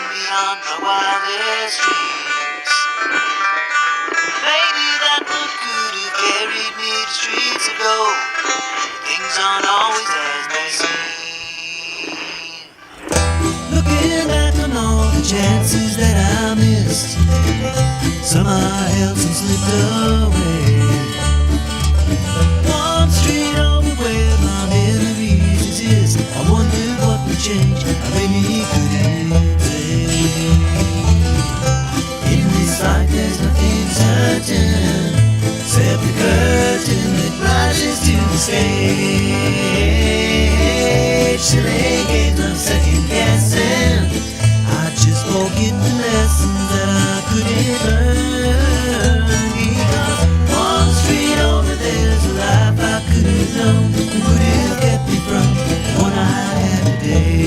beyond my wildest dreams. Maybe that book could have carried me to streets of gold. Things aren't always as they seem. Looking back on all the chances that I missed, some I held, some slipped away. One street over where my memories exist, I wondered what would change, I really couldn't say. In this life there's nothing certain, except the curtain that rises to the stage. Silly games of second guessing, I just forget the lessons that I couldn't learn. Because one street over there's a life I could have known, would have kept me from the one I had today.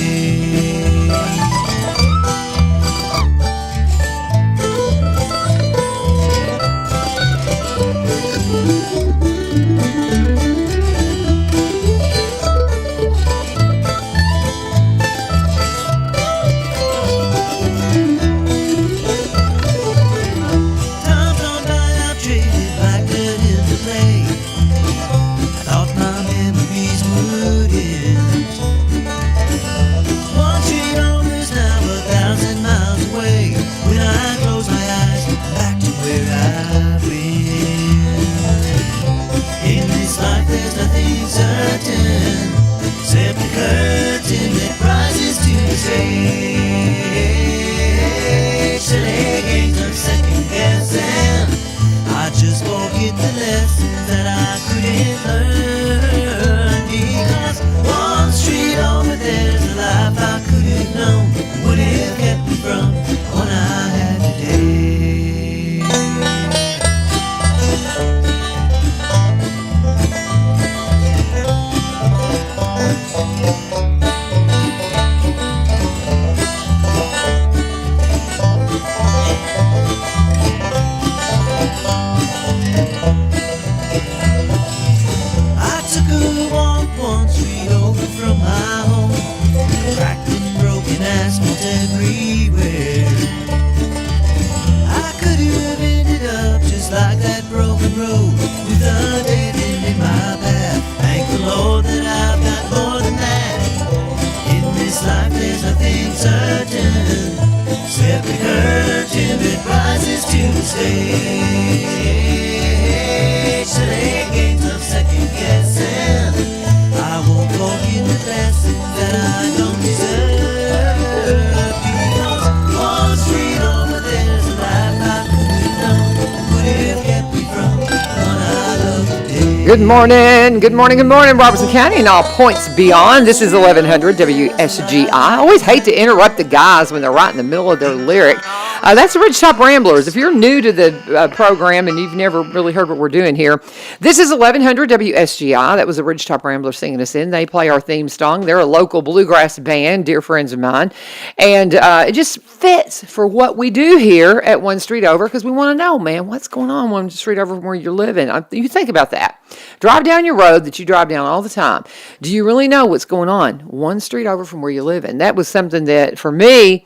Good morning, Robertson County and all points beyond. This is 1100 WSGI. I always hate to interrupt the guys when they're right in the middle of their lyric. That's the Ridgetop Ramblers. If you're new to the program and you've never really heard what we're doing here, this is 1100 WSGI. That was the Ridgetop Ramblers singing us in. They play our theme song. They're a local bluegrass band, dear friends of mine. And it just fits for what we do here at One Street Over, because we want to know, man, what's going on one street over from where you're living. You think about that. Drive down your road that you drive down all the time. Do you really know what's going on one street over from where you live? And that was something that, for me,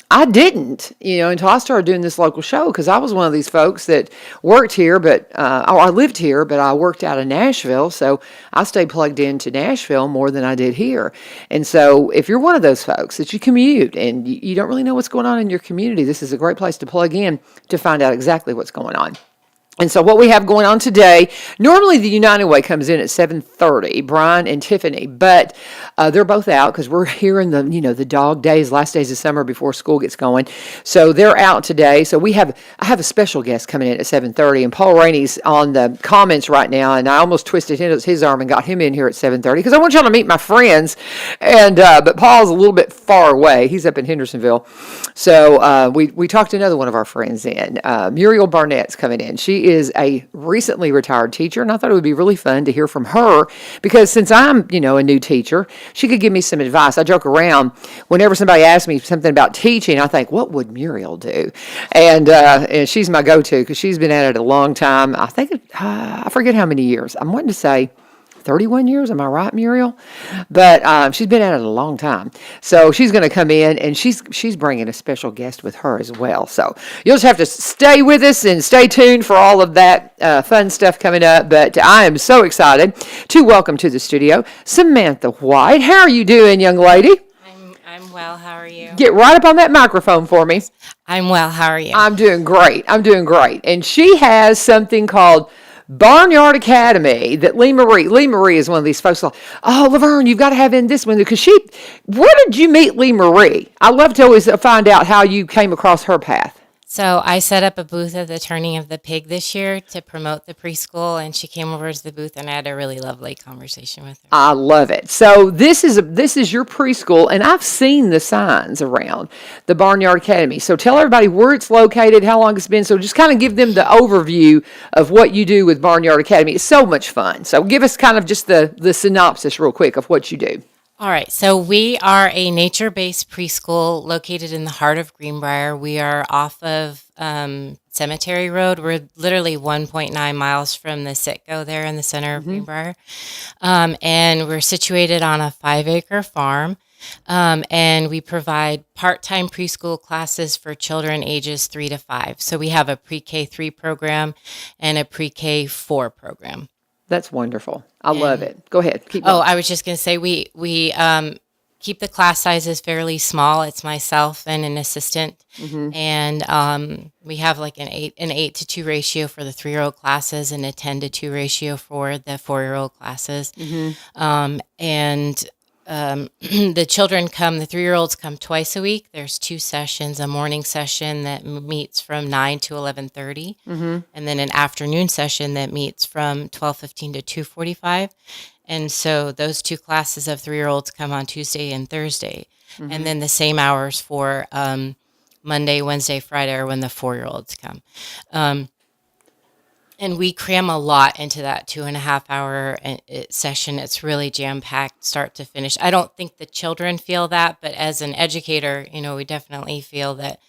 I didn't, until I started doing this local show, because I was one of these folks that worked here, but I lived here, but I worked out of Nashville, so I stayed plugged into Nashville more than I did here. And so if you're one of those folks that you commute and you don't really know what's going on in your community, this is a great place to plug in to find out exactly what's going on. And so what we have going on today, normally the United Way comes in at 7:30, Brian and Tiffany, but they're both out because we're here in the dog days, last days of summer before school gets going. So they're out today. So I have a special guest coming in at 7:30, and Paul Rainey's on the comments right now, and I almost twisted his arm and got him in here at 7:30 because I want y'all to meet my friends. And but Paul's a little bit far away. He's up in Hendersonville. So we talked to another one of our friends in. Muriel Barnett's coming in. She is a recently retired teacher, and I thought it would be really fun to hear from her because since I'm, a new teacher, she could give me some advice. I joke around whenever somebody asks me something about teaching, I think, what would Muriel do? And she's my go-to because she's been at it a long time. I think, I forget how many years. I'm wanting to say 31 years. Am I right, Muriel? But she's been at it a long time. So she's going to come in, and she's bringing a special guest with her as well. So you'll just have to stay with us and stay tuned for all of that fun stuff coming up. But I am so excited to welcome to the studio Samantha White. How are you doing, young lady? I'm well. How are you? Get right up on that microphone for me. I'm well. How are you? I'm doing great. I'm doing great. And she has something called Barnyard Academy that Lee Marie is one of these folks like, oh, Laverne, you've got to have in this one because where did you meet Lee Marie? I love to always find out how you came across her path. So I set up a booth at the Turning of the Pig this year to promote the preschool, and she came over to the booth, and I had a really lovely conversation with her. I love it. So this is your preschool, and I've seen the signs around the Barnyard Academy. So tell everybody where it's located, how long it's been. So just kind of give them the overview of what you do with Barnyard Academy. It's so much fun. So give us kind of just the synopsis real quick of what you do. All right, so we are a nature-based preschool located in the heart of Greenbrier. We are off of Cemetery Road. We're literally 1.9 miles from the Citgo there in the center of Greenbrier. And we're situated on a 5-acre farm. And we provide part-time preschool classes for children ages 3 to 5. So we have a pre-K 3 program and a pre-K 4 program. That's wonderful. I love it. Go ahead. Keep going. I was just going to say we keep the class sizes fairly small. It's myself and an assistant, and we have like an 8 to 2 ratio for the 3-year-old classes and a 10 to 2 ratio for the 4-year-old classes. The children come, the 3-year-olds come twice a week. There's 2 sessions, a morning session that meets from 9 to 11:30, and then an afternoon session that meets from 12:15 to 2:45. And so those 2 classes of 3-year-olds come on Tuesday and Thursday, and then the same hours for Monday, Wednesday, Friday are when the 4-year-olds come. And we cram a lot into that 2.5-hour session. It's really jam-packed, start to finish. I don't think the children feel that, but as an educator, we definitely feel that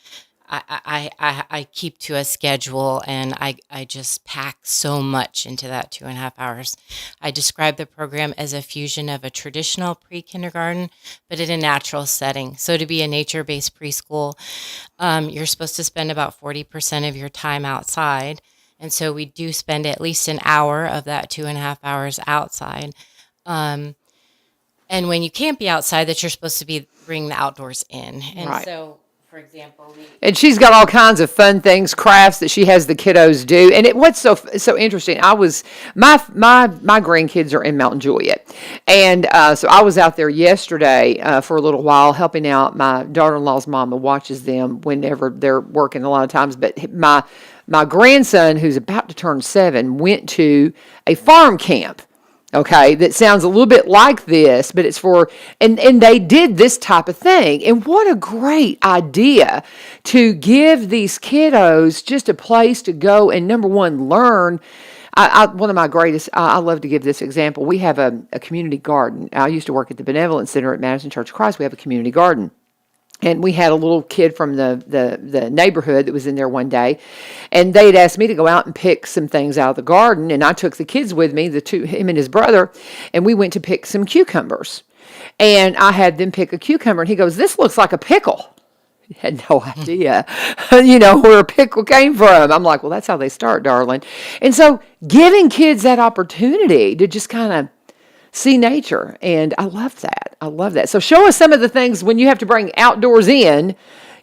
I keep to a schedule, and I just pack so much into that 2.5 hours. I describe the program as a fusion of a traditional pre-kindergarten, but in a natural setting. So to be a nature-based preschool, you're supposed to spend about 40% of your time outside. And so we do spend at least an hour of that 2.5 hours outside. And when you can't be outside, that you're supposed to bring the outdoors in. And Right. so, for example, And she's got all kinds of fun things, crafts that she has the kiddos do. And what's so interesting, my grandkids are in Mount Juliet. And so I was out there yesterday for a little while helping out. My daughter-in-law's mama watches them whenever they're working a lot of times. But my grandson, who's about to turn 7, went to a farm camp. Okay, that sounds a little bit like this, but it's and they did this type of thing. And what a great idea to give these kiddos just a place to go and, number one, learn. One of my greatest, I love to give this example. We have a community garden. I used to work at the Benevolent Center at Madison Church of Christ. We have a community garden. And we had a little kid from the neighborhood that was in there one day, and they'd asked me to go out and pick some things out of the garden, and I took the kids with me, him and his brother, and we went to pick some cucumbers. And I had them pick a cucumber, and he goes, "This looks like a pickle." He had no idea, where a pickle came from. I'm like, well, that's how they start, darling. And so giving kids that opportunity to just kind of see nature. And I love that. I love that. So show us some of the things when you have to bring outdoors in.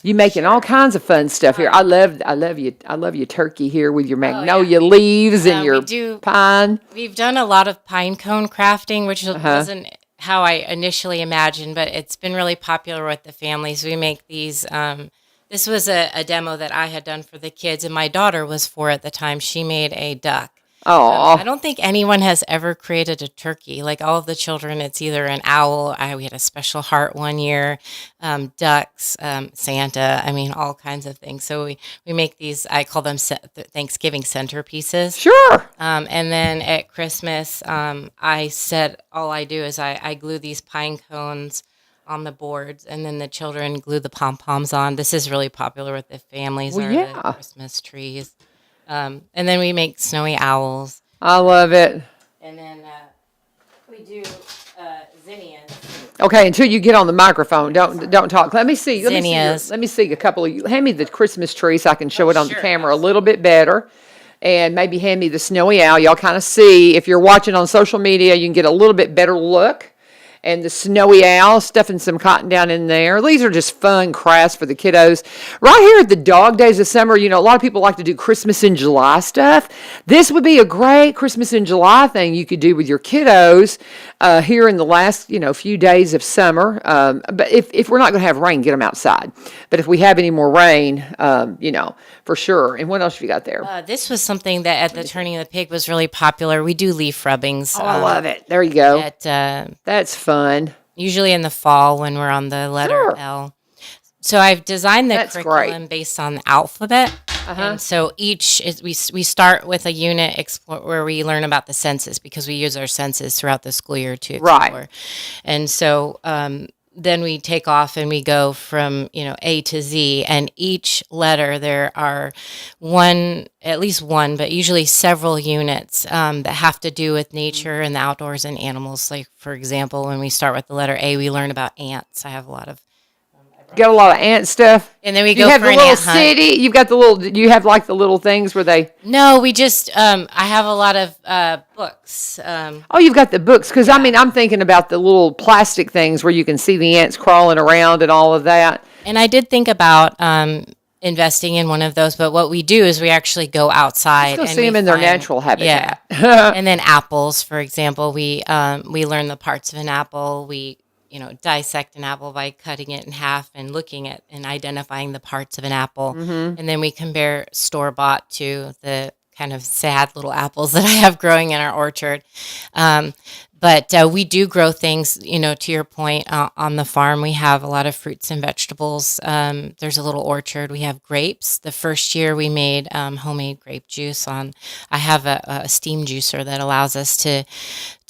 You making all kinds of fun stuff here. I love your turkey here with your magnolia leaves and your pine. We've done a lot of pine cone crafting, which wasn't how I initially imagined, but it's been really popular with the families. We make these. This was a demo that I had done for the kids, and my daughter was 4 at the time. She made a duck. Oh, I don't think anyone has ever created a turkey. Like all of the children, it's either an owl. We had a special heart one year, ducks, Santa. I mean, all kinds of things. So we make these. I call them Thanksgiving centerpieces. Sure. And then at Christmas, I said all I do is I glue these pine cones on the boards, and then the children glue the pom poms on. This is really popular with the families. Well, the Christmas trees. And then we make snowy owls. I love it. And then do zinnias. Okay, until you get on the microphone, don't talk. Let me see. Zinnias. Let me see a couple of you. Hand me the Christmas tree so I can show it on the sure, camera a little bit better. And maybe hand me the snowy owl. Y'all kind of see. If you're watching on social media, you can get a little bit better look. And the snowy owl, stuffing some cotton down in there. These are just fun crafts for the kiddos. Right here at the dog days of summer, a lot of people like to do Christmas in July stuff. This would be a great Christmas in July thing you could do with your kiddos here in the last, few days of summer. But if we're not going to have rain, get them outside. But if we have any more rain, for sure. And what else have you got there? This was something that at the Turning of the Pig was really popular. We do leaf rubbings. Oh, I love it. There you go. That's fun. Usually in the fall when we're on the letter Sure. L. So I've designed the That's curriculum great. based on the alphabet. And so we start with a unit where we learn about the census because we use our census throughout the school year to explore. Right. And so then we take off and we go from A to Z, and each letter there are at least one, but usually several units that have to do with nature and the outdoors and animals. Like for example, when we start with the letter A, we learn about ants. I have a lot of. Got a lot of ant stuff. And then we You go have for the an little ant hunt. city. You've got the little. You have like the little things where they. No, we just I have a lot of books. Oh, you've got the books because I'm thinking about the little plastic things where you can see the ants crawling around and all of that. And I did think about investing in one of those, but what we do is we actually go outside Go and see we them in their find- natural habitat. Yeah. And then apples, for example, we learn the parts of an apple. We dissect an apple by cutting it in half and looking at and identifying the parts of an apple. And then we compare store-bought to the kind of sad little apples that I have growing in our orchard. But we do grow things, to your point, on the farm. We have a lot of fruits and vegetables. There's a little orchard. We have grapes. The first year we made homemade grape juice I have a steam juicer that allows us to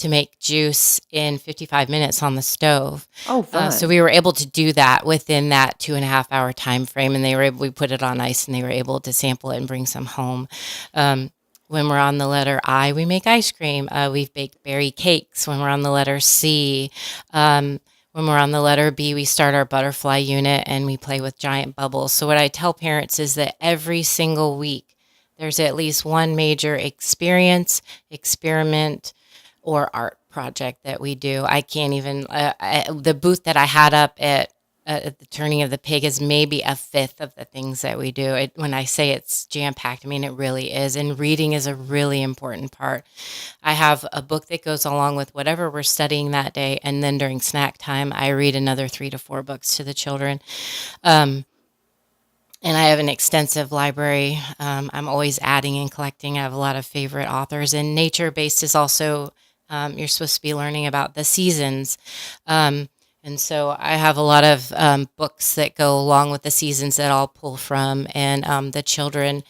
make juice in 55 minutes on the stove. Oh, fun. So we were able to do that within that 2.5 hour time frame, and we put it on ice, and they were able to sample it and bring some home. When we're on the letter I, we make ice cream. We've baked berry cakes. When we're on the letter C, when we're on the letter B, we start our butterfly unit and we play with giant bubbles. So what I tell parents is that every single week, there's at least one major experience, experiment, or art project that we do. I can't even, the booth that I had up at the Turning of the Pig is maybe a fifth of the things that we do. When I say it's jam-packed, I mean, it really is. And reading is a really important part. I have a book that goes along with whatever we're studying that day. And then during snack time, I read another 3 to 4 books to the children. And I have an extensive library. I'm always adding and collecting. I have a lot of favorite authors. And nature-based is also, you're supposed to be learning about the seasons. And so I have a lot of books that go along with the seasons that I'll pull from, and the children.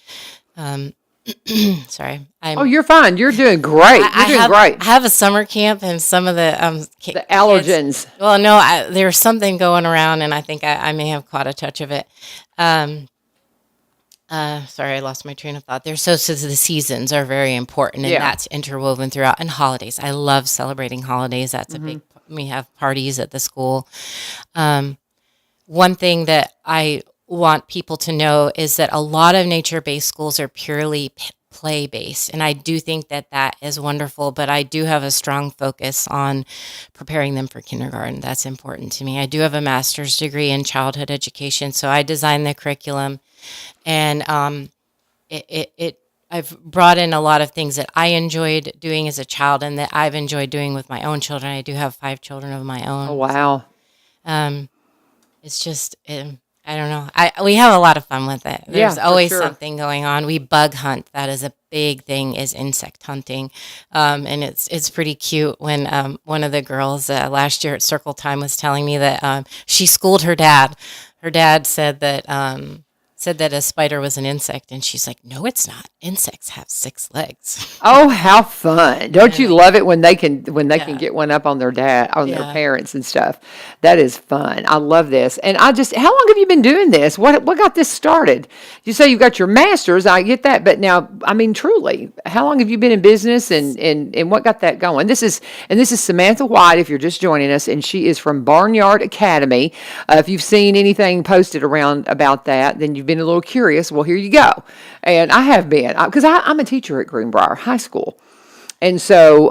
Sorry, You're fine. You're doing great. You're doing great. I have a summer camp, and some of the The allergens. Well, no, there's something going around, and I think I may have caught a touch of it. Sorry, I lost my train of thought there. So the seasons are very important, and that's interwoven throughout. And holidays. I love celebrating holidays. That's a big. We have parties at the school. One thing that I want people to know is that a lot of nature-based schools are purely play-based, and I do think that that is wonderful, but I do have a strong focus on preparing them for kindergarten. That's important to me. I do have a master's degree in childhood education, so I design the curriculum, and I've brought in a lot of things that I enjoyed doing as a child and that I've enjoyed doing with my own children. I do have 5 children of my own. Oh, wow. It's just, I don't know. We have a lot of fun with it. There's for always sure. something going on. We bug hunt. That is a big thing, is insect hunting. And it's pretty cute when one of the girls last year at Circle Time was telling me that she schooled her dad. Her dad said that said that a spider was an insect, and she's like, "No, it's not. Insects have 6 legs." Oh, how fun! Don't you And love it when they can yeah, get one up on their dad on their yeah. parents and stuff? That is fun. I love this. And how long have you been doing this? What got this started? You say you've got your master's. I get that, but now, I mean, truly, how long have you been in business, and what got that going? This is Samantha White. If you're just joining us, and she is from Barnyard Academy. If you've seen anything posted around about that, then you've been a little curious. Well, here you go. And I have been, because I'm a teacher at Greenbrier High School. And so,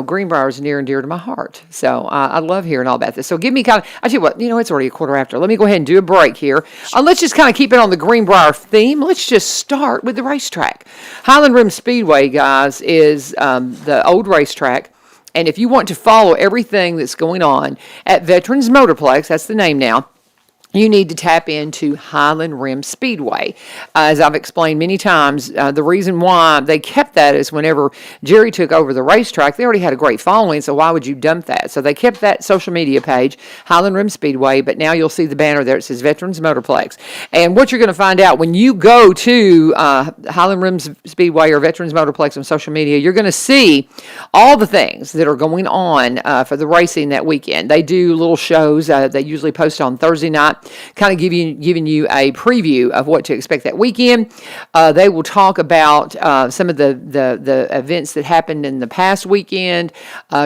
Greenbrier is near and dear to my heart. So I love hearing all about this. So give me I tell you what, it's already a quarter after. Let me go ahead and do a break here. Let's just kind of keep it on the Greenbrier theme. Let's just start with the racetrack. Highland Rim Speedway, guys, is the old racetrack. And if you want to follow everything that's going on at Veterans Motorplex, that's the name now, you need to tap into Highland Rim Speedway. As I've explained many times, the reason why they kept that is whenever Jerry took over the racetrack, they already had a great following, so why would you dump that? So they kept that social media page, Highland Rim Speedway, but now you'll see the banner there. It says Veterans Motorplex. And what you're going to find out when you go to Highland Rim Speedway or Veterans Motorplex on social media, you're going to see all the things that are going on for the racing that weekend. They do little shows. They usually post on Thursday night, kind of giving you a preview of what to expect that weekend. They will talk about some of the events that happened in the past weekend,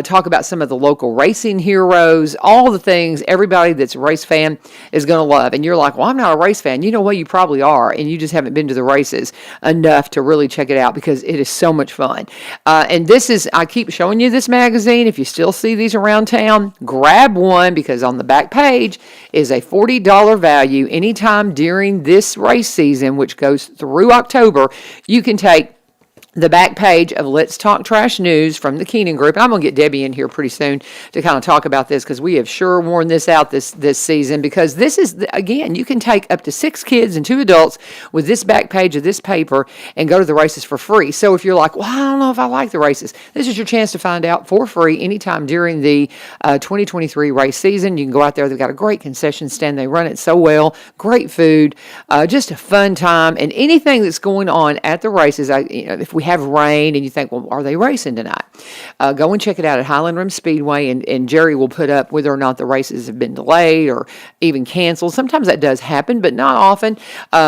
talk about some of the local racing heroes, all the things everybody that's a race fan is going to love. And you're like, well, I'm not a race fan. You know what? You probably are, and you just haven't been to the races enough to really check it out because it is so much fun. And I keep showing you this magazine. If you still see these around town, grab one because on the back page is a $40 value anytime during this race season, which goes through October. You can take the back page of Let's Talk Trash News from the Keenan Group. I'm going to get Debbie in here pretty soon to kind of talk about this because we have sure worn this out this season because this is, again, you can take up to 6 kids and 2 adults with this back page of this paper and go to the races for free. So if you're like, well, I don't know if I like the races, this is your chance to find out for free anytime during the 2023 race season. You can go out there. They've got a great concession stand. They run it so well. Great food. Just a fun time. And anything that's going on at the races, if we have rain and you think, well, are they racing tonight? Go and check it out at Highland Rim Speedway, and Jerry will put up whether or not the races have been delayed or even canceled. Sometimes that does happen, but not often.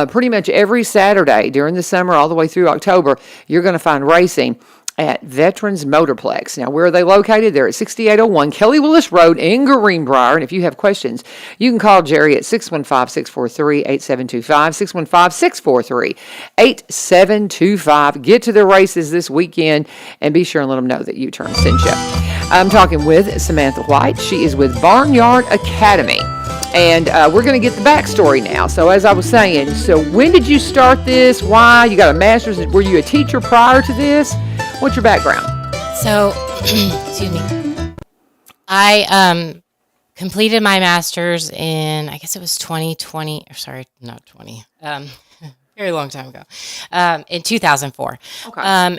Pretty much every Saturday during the summer all the way through October, you're going to find racing at Veterans Motorplex. Now, where are they located? They're at 6801 Kelly Willis Road in Greenbrier. And if you have questions, you can call Jerry at 615-643-8725, 615-643-8725. Get to the races this weekend and be sure and let them know that U-Turn sent you. I'm talking with Samantha White. She is with Barnyard Academy. And we're going to get the backstory now. So as I was saying, so when did you start this? Why? You got a master's. Were you a teacher prior to this? What's your background? So, excuse me. I completed my master's in, I guess it was 2020, or sorry, not 20, very long time ago, in 2004. Okay.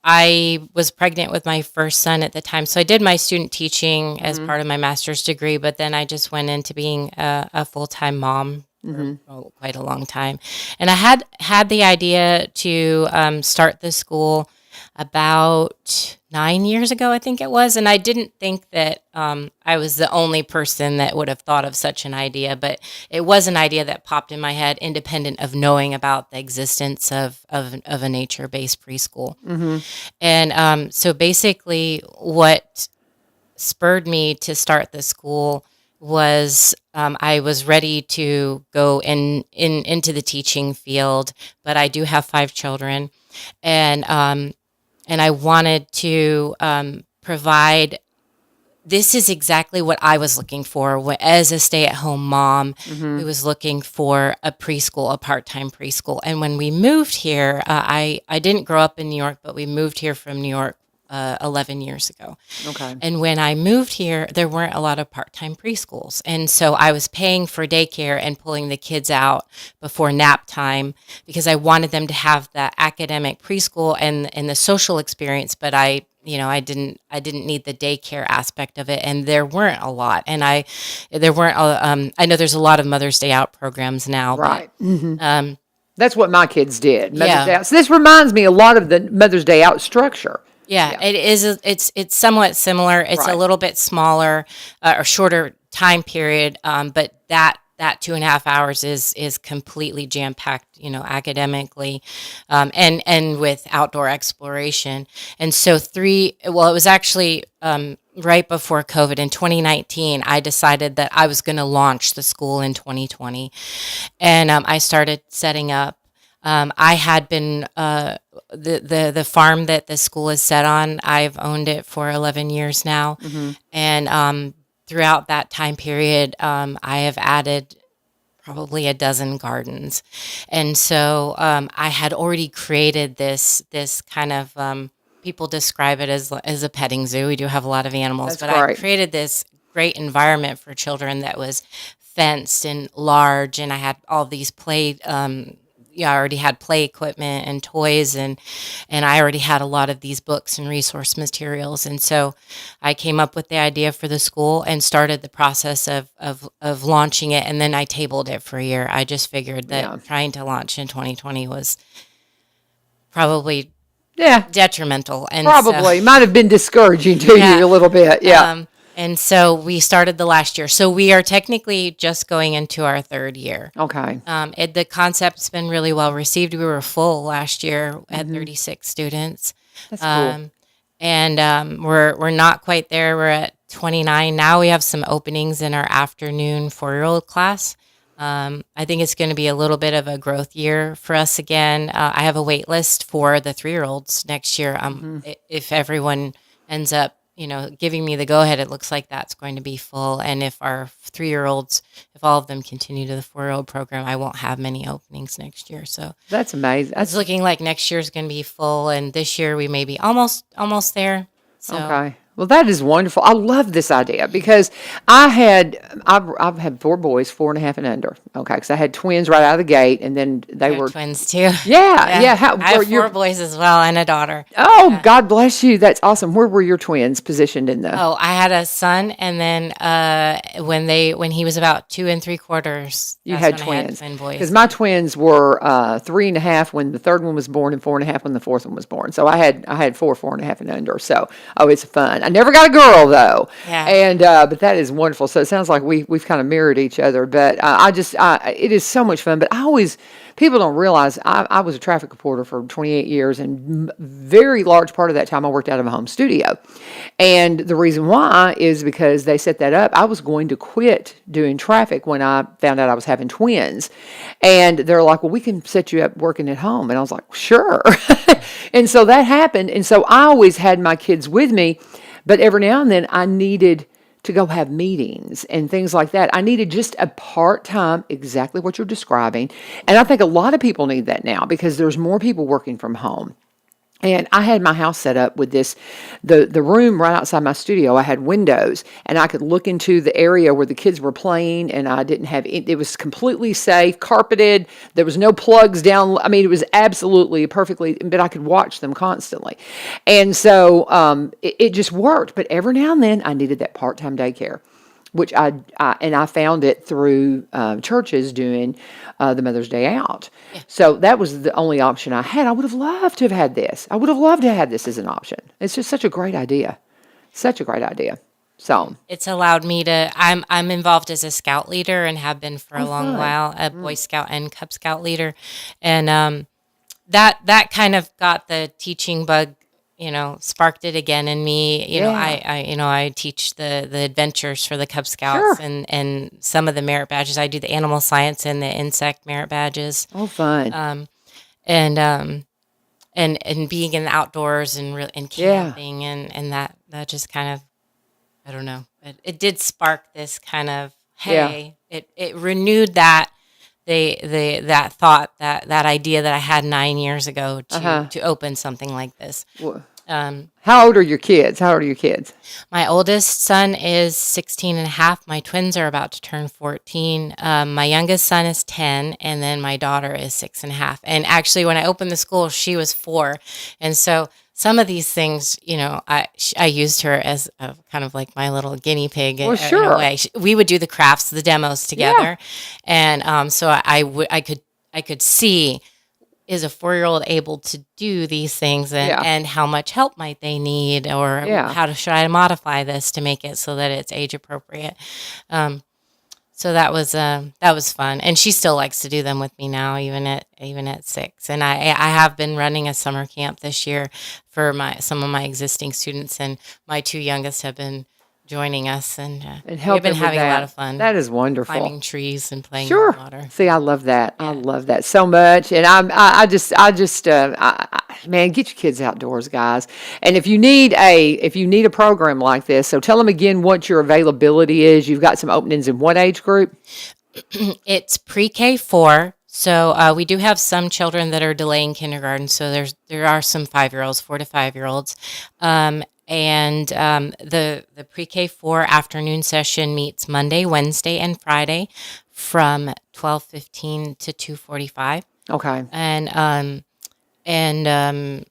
I was pregnant with my first son at the time. So I did my student teaching as part of my master's degree, but then I just went into being a full-time mom for quite a long time. And I had the idea to start the school about 9 years ago, I think it was. And I didn't think that I was the only person that would have thought of such an idea, but it was an idea that popped in my head independent of knowing about the existence of a nature-based preschool. And so basically what spurred me to start the school was I was ready to go into the teaching field, but I do have 5 children, and I wanted to provide. This is exactly what I was looking for as a stay-at-home mom who was looking for a preschool, a part-time preschool. And when we moved here, I didn't grow up in New York, but we moved here from New York 11 years ago. Okay. And when I moved here, there weren't a lot of part-time preschools. And so I was paying for daycare and pulling the kids out before nap time because I wanted them to have that academic preschool and the social experience, but I didn't need the daycare aspect of it, and there weren't a lot. And there weren't. I know there's a lot of Mother's Day out programs now, Right. but That's what my kids did. Mother's Yeah. Day out. So this reminds me a lot of the Mother's Day out structure. yeah, it is. It's somewhat similar. It's Right. a little bit smaller or shorter time period, but that 2.5 hours is completely jam packed, academically, and with outdoor exploration. And so it was actually right before COVID in 2019. I decided that I was going to launch the school in 2020, and I started setting up. I had been the farm that the school is set on. I've owned it for 11 years now, and throughout that time period, I have added probably a dozen gardens, and so I had already created this kind of. People describe it as a petting zoo. We do have a lot of animals, That's but I great. created this great environment for children that was fenced and large, and I had all these play. I already had play equipment and toys, and I already had a lot of these books and resource materials. And so I came up with the idea for the school and started the process of launching it. And then I tabled it for a year. I just figured that Yeah. trying to launch in 2020 was probably Yeah. detrimental. And Probably. so, Might have been discouraging to Yeah. you a little bit. Yeah. and so we started the last year. So we are technically just going into our third year. Okay. The concept's been really well received. We were full last year at 36 students. That's cool. We're not quite there. We're at 29 now. We have some openings in our afternoon 4-year-old class. I think it's going to be a little bit of a growth year for us again. I have a wait list for the 3-year-olds next year. If everyone ends up, giving me the go ahead, it looks like that's going to be full. And if our 3-year-olds, if all of them continue to the 4-year-old program, I won't have many openings next year. So That's amazing. it's looking like next year is going to be full, and this year we may be almost there. So Okay. Well, that is wonderful. I love this idea because I've had 4 boys, 4.5 and under. Okay, because I had twins right out of the gate, and then they they're were. twins too. Yeah. How, I have your- 4 boys as well and a daughter. Oh, God bless you. That's awesome. Where were your twins positioned in the? Oh, I had a son, and then when he was about 2 3/4, You that's had when I had twins. twin boys. Because my twins were 3.5 when the third one was born, and 4.5 when the fourth one was born. So I had 4.5 and under. So it's fun. I never got a girl though. Yeah. And but that is wonderful. So it sounds like we've kind of mirrored each other. But it is so much fun. But people don't realize I was a traffic reporter for 28 years, and very large part of that time I worked out of a home studio. And the reason why is because they set that up. I was going to quit doing traffic when I found out I was having twins. And they're like, well, we can set you up working at home. And I was like, sure. And so that happened. And so I always had my kids with me, but every now and then I needed to go have meetings and things like that. I needed just a part-time, exactly what you're describing. And I think a lot of people need that now because there's more people working from home. And I had my house set up with the room right outside my studio. I had windows, and I could look into the area where the kids were playing, and I didn't have it was completely safe, carpeted. There was no plugs down. I mean, it was absolutely perfectly, but I could watch them constantly. And so it just worked. But every now and then, I needed that part-time daycare, which I found it through churches doing the Mother's Day out. Yeah. So that was the only option I had. I would have loved to have had this. I would have loved to have had this as an option. It's just such a great idea. Such a great idea. So it's allowed me to. I'm involved as a scout leader and have been for a long fun. while, a Boy Scout and Cub Scout leader, and that kind of got the teaching bug. Sparked it again in me. I teach the adventures for the Cub Scouts Sure. and some of the merit badges. I do the animal science and the insect merit badges. Oh, fun. And being in the outdoors and camping and that just kind of, I don't know. It did spark this kind of, hey, it renewed that that thought, that idea that I had 9 years ago to open something like this. How old are your kids? How old are your kids? My oldest son is 16 and a half. My twins are about to turn 14. My youngest son is 10, and then my daughter is 6.5. And actually, when I opened the school, she was 4. And so some of these things, I used her as kind of like my little guinea pig Well, in a sure. way. We would do the crafts, the demos Yeah. together. And so I could see, is a 4-year-old able to do these things, Yeah. and how much help might they need, or Yeah. how to should I modify this to make it so that it's age appropriate. So that was fun, and she still likes to do them with me now, even at 6. And I have been running a summer camp this year for some of my existing students, and my 2 youngest have been joining us, and And we've been helping with having a lot that. of fun. That is wonderful. Climbing trees and playing in Sure. the water. See, I love that. I Yeah. love that so much. And man, get your kids outdoors, guys. And if you need a program like this, so tell them again what your availability is. You've got some openings in what age group? It's pre-K 4. So we do have some children that are delaying kindergarten. So there are some 5-year-olds, 4 to 5-year-olds. The pre-K 4 afternoon session meets Monday, Wednesday, and Friday from 12:15 to 2:45. Okay. In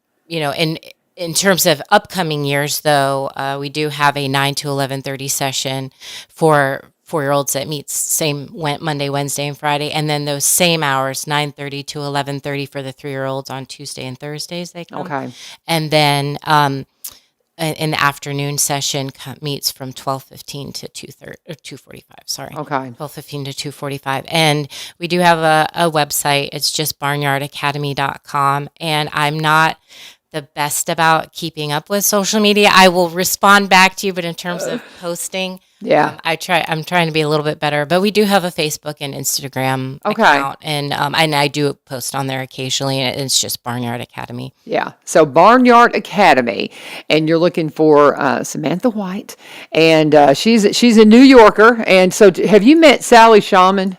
terms of upcoming years, though, we do have a 9 to 11:30 session for 4-year-olds that meets same Monday, Wednesday, and Friday, and then those same hours, 9:30 to 11:30 for the 3-year-olds on Tuesday and Thursdays they come. Okay. And then in the afternoon session meets from 12:15 to 2:30 or 2:45. Sorry, Okay. 12:15 to 2:45. And we do have a website. It's just barnyardacademy.com, and I'm not the best about keeping up with social media. I will respond back to you, but in terms of posting, Yeah. I'm trying to be a little bit better. But we do have a Facebook and Instagram Okay. account, and I do post on there occasionally, and it's just Barnyard Academy. Yeah. So Barnyard Academy, and you're looking for Samantha White, and she's a New Yorker. And so, have you met Sally Shaman?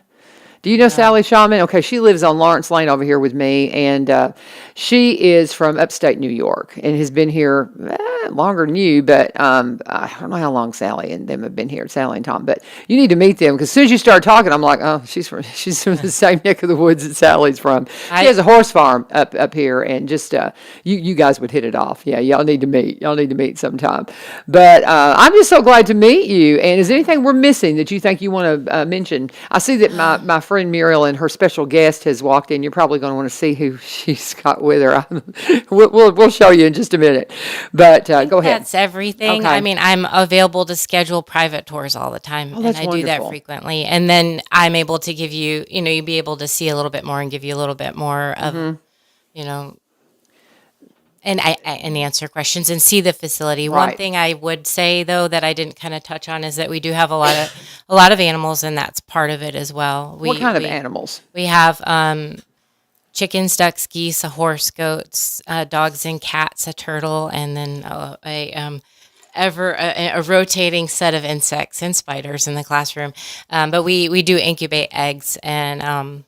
Do you know Sally Shaman? Okay, she lives on Lawrence Lane over here with me, and she is from upstate New York and has been here longer than you, but I don't know how long Sally and them have been here, Sally and Tom. But you need to meet them because as soon as you start talking, I'm like, oh, she's from the same neck of the woods that Sally's from. She has a horse farm up here, and just you guys would hit it off. Yeah, y'all need to meet. Y'all need to meet sometime. But I'm just so glad to meet you. And is there anything we're missing that you think you want to mention? I see that my friend Muriel and her special guest has walked in. You're probably going to want to see who she's got with her. We'll show you in just a minute. But go ahead. That's everything. Okay. I mean, I'm available to schedule private tours all the time, and that's I do that wonderful. frequently. And then I'm able to give you, you'll be able to see a little bit more and give you a little bit more of, and answer questions and see the facility. One Right. thing I would say though that I didn't kind of touch on is that we do have a lot of animals, and that's part of it as well. What kind of animals? We have chickens, ducks, geese, a horse, goats, dogs and cats, a turtle, and then a rotating set of insects and spiders in the classroom. But we do incubate eggs and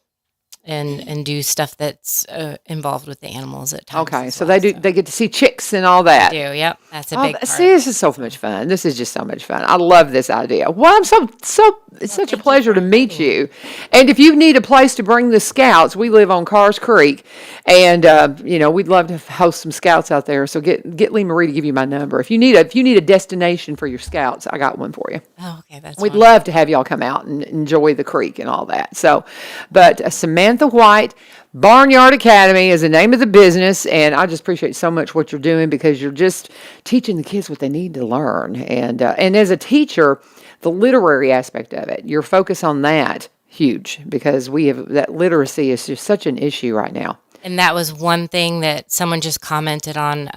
do stuff that's involved with the animals at times. Okay, as so well. they get to see chicks and all that. Do, yep, that's a Oh, big part. see, this is so much fun. This is just so much fun. I love this idea. Well, it's such a pleasure to meet you. And if you need a place to bring the scouts, we live on Carrs Creek, and we'd love to host some scouts out there. So get Lee Marie to give you my number. If you need a destination for your scouts, I got one for you. Oh, okay, that's We'd wonderful. love to have y'all come out and enjoy the creek and all that. So, but Samantha White, Barnyard Academy is the name of the business, and I just appreciate so much what you're doing because you're just teaching the kids what they need to learn. And as a teacher, the literary aspect of it, your focus on that, huge, because that literacy is just such an issue right now. And that was one thing that someone just commented on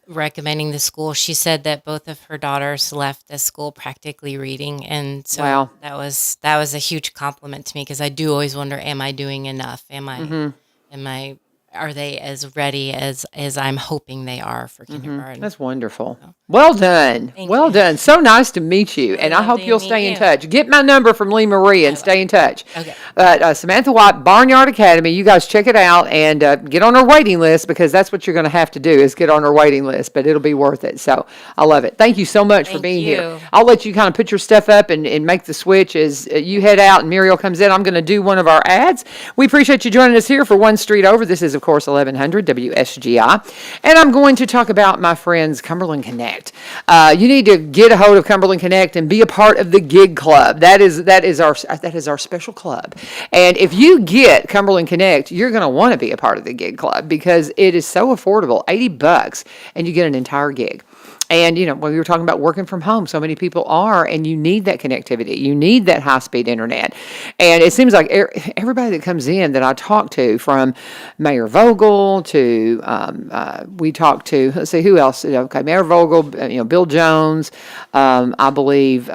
recommending the school. She said that both of her daughters left the school practically reading, and so Wow. that was a huge compliment to me because I do always wonder, am I doing enough? Am I are they as ready as I'm hoping they are for kindergarten. That's wonderful. Well done. Thank Well you. done. So nice to meet you. And I hope Lovely to you'll meet stay in you. touch. Get my number from Lee Marie and stay in touch. Okay. But Samantha White, Barnyard Academy, you guys check it out and get on her waiting list, because that's what you're going to have to do, is get on her waiting list. But it'll be worth it. So I love it. Thank you so much for Thank being here. you. I'll let you kind of put your stuff up and make the switch as you head out and Muriel comes in. I'm going to do one of our ads. We appreciate you joining us here for One Street Over. This is, of course, 1100 WSGI. And I'm going to talk about my friends Cumberland Connect. You need to get a hold of Cumberland Connect and be a part of the Gig Club. That is our special club. And if you get Cumberland Connect, you're going to want to be a part of the Gig Club, because it is so affordable, $80, and you get an entire gig. And, when we were talking about working from home, so many people are, and you need that connectivity. You need that high-speed internet. And it seems like everybody that comes in that I talk to, from Mayor Vogel to, we talked to, let's see, who else? Okay, Mayor Vogel, Bill Jones, I believe,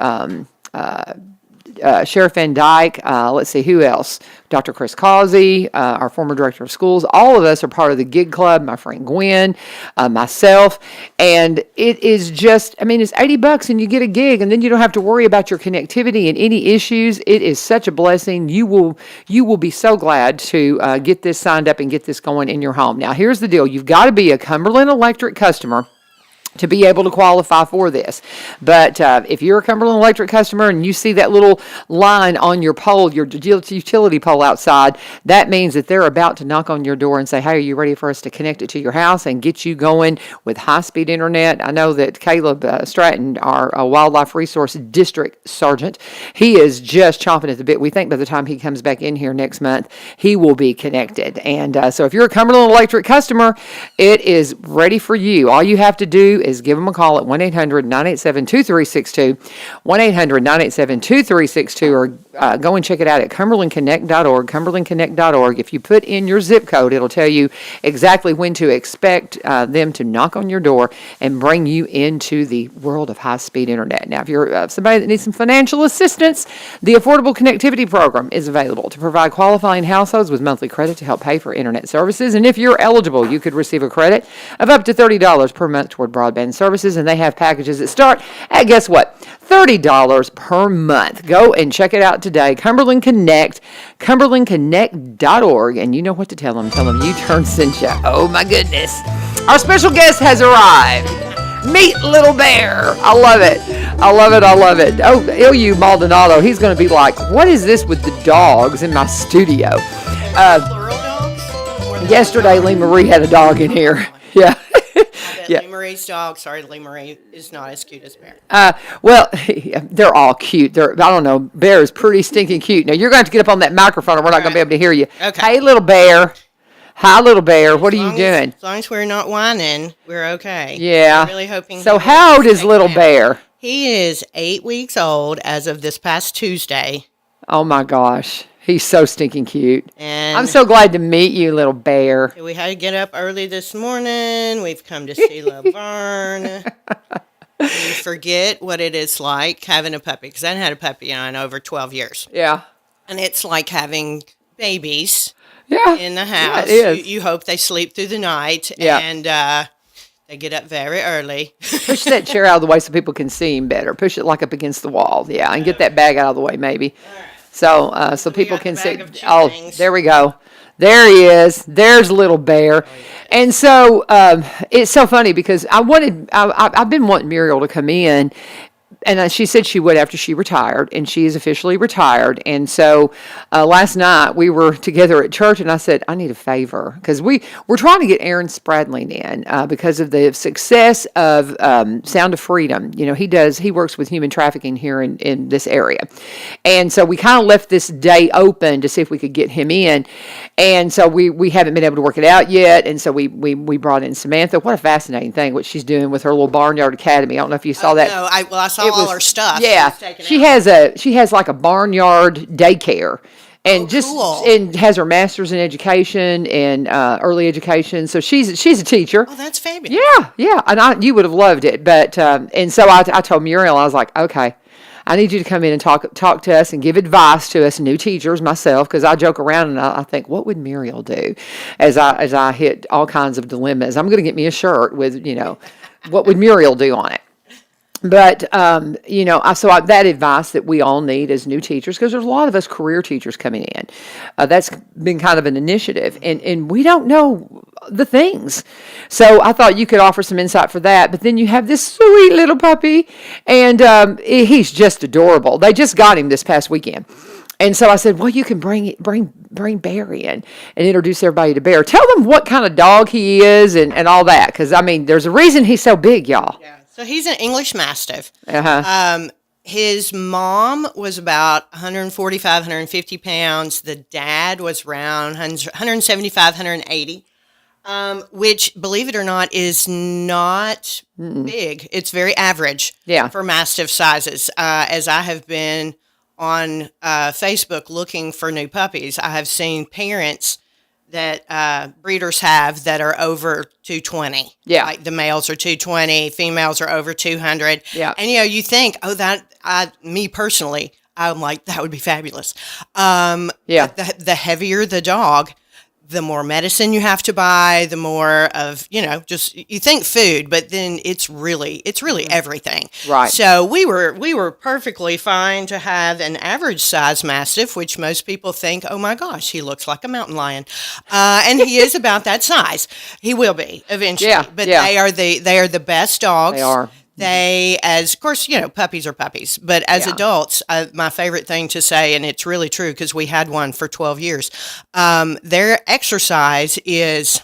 Sheriff Van Dyke, let's see, who else? Dr. Chris Causey, our former director of schools. All of us are part of the Gig Club, my friend Gwen, myself. And it is just, it's $80 and you get a gig, and then you don't have to worry about your connectivity and any issues. It is such a blessing. You will be so glad to get this signed up and get this going in your home. Now, here's the deal. You've got to be a Cumberland Electric customer to be able to qualify for this. But if you're a Cumberland Electric customer and you see that little line on your pole, your utility pole outside, that means that they're about to knock on your door and say, hey, are you ready for us to connect it to your house and get you going with high-speed internet? I know that Caleb Stratton, our Wildlife Resource District Sergeant, he is just chomping at the bit. We think by the time he comes back in here next month, he will be connected. And so if you're a Cumberland Electric customer, it is ready for you. All you have to do is give them a call at 1-800-987-2362, 1-800-987-2362, or go and check it out at cumberlandconnect.org, cumberlandconnect.org. If you put in your zip code, it'll tell you exactly when to expect them to knock on your door and bring you into the world of high-speed internet. Now, if you're somebody that needs some financial assistance, the Affordable Connectivity Program is available to provide qualifying households with monthly credit to help pay for internet services. And if you're eligible, you could receive a credit of up to $30 per month toward broadband services, and they have packages that start at, guess what, $30 per month. Go and check it out today. Cumberland Connect, cumberlandconnect.org, and you know what to tell them. Tell them you turned sent you. Oh my goodness. Our special guest has arrived. Meet Little Bear. I love it. I love it. I love it. Oh, Ilyu Maldonado, he's going to be like, what is this with the dogs in my studio? Plural dogs? Yesterday, Lee Marie had a dog in here. Yeah. Lee Marie's dog, sorry, Lee Marie is not as cute as Bear. Well, they're all cute. I don't know, Bear is pretty stinking cute. Now, you're going to have to get up on that microphone or we're not going to be able to hear you. Okay. Hey, Little Bear. Hi, Little Bear. What are you doing? As long as we're not whining, we're okay. Yeah. I'm really hoping. So how old is Little Bear? He is 8 weeks old as of this past Tuesday. Oh, my gosh. He's so stinking cute. And I'm so glad to meet you, Little Bear. we had to get up early this morning. We've come to see Laverne. You forget what it is like having a puppy, because I haven't had a puppy in over 12 years. Yeah. And it's like having babies Yeah. in the house. Yeah, it is. You hope they sleep through the night. Yeah. And they get up very early. Push that chair out of the way so people can see him better. Push it like up against the wall. Yeah, and get that bag out of the way maybe. So people got can the see. bag of Oh, chickens. there we go. There he is. There's Little Bear. And so it's so funny because I've been wanting Muriel to come in. And she said she would after she retired, and she is officially retired. And so last night we were together at church, and I said, I need a favor, because we're trying to get Aaron Spradling in because of the success of Sound of Freedom. You know, he works with human trafficking here in this area. And so we kind of left this day open to see if we could get him in. And so we haven't been able to work it out yet. And so we brought in Samantha. What a fascinating thing, what she's doing with her little Barnyard Academy. I don't know if you saw that. No, I saw all her stuff. Yeah, she has like a barnyard daycare, and cool. and has her master's in education and early education. So she's a teacher. Oh, that's fabulous. Yeah, and you would have loved it. But and so I told Muriel, I was like, okay, I need you to come in and talk to us and give advice to us new teachers, myself, because I joke around and I think, what would Muriel do as I hit all kinds of dilemmas? I'm going to get me a shirt with, what would Muriel do on it? But, that advice that we all need as new teachers, because there's a lot of us career teachers coming in. That's been kind of an initiative, and we don't know the things. So I thought you could offer some insight for that. But then you have this sweet little puppy, and he's just adorable. They just got him this past weekend. And so I said, well, you can bring Bear in and introduce everybody to Bear. Tell them what kind of dog he is and all that, because, there's a reason he's so big, y'all. Yeah. So he's an English Mastiff. Uh-huh. His mom was about 145, 150 pounds. The dad was around 175, 180, which, believe it or not, is not big. It's very average for Mastiff sizes. As I have been on Facebook looking for new puppies, I have seen parents that breeders have that are over 220. Yeah. Like the males are 220, females are over 200. Yeah. And, you think, me personally, I'm like, that would be fabulous. Yeah. The heavier the dog, the more medicine you have to buy, the more of, just you think food, but then it's really everything. Right. So we were perfectly fine to have an average size Mastiff, which most people think, oh my gosh, he looks like a mountain lion. And he is about that size. He will be eventually. Yeah, But yeah. they are the best dogs. They are. They, of course, puppies are puppies. But as adults, my favorite thing to say, and it's really true because we had one for 12 years, their exercise is,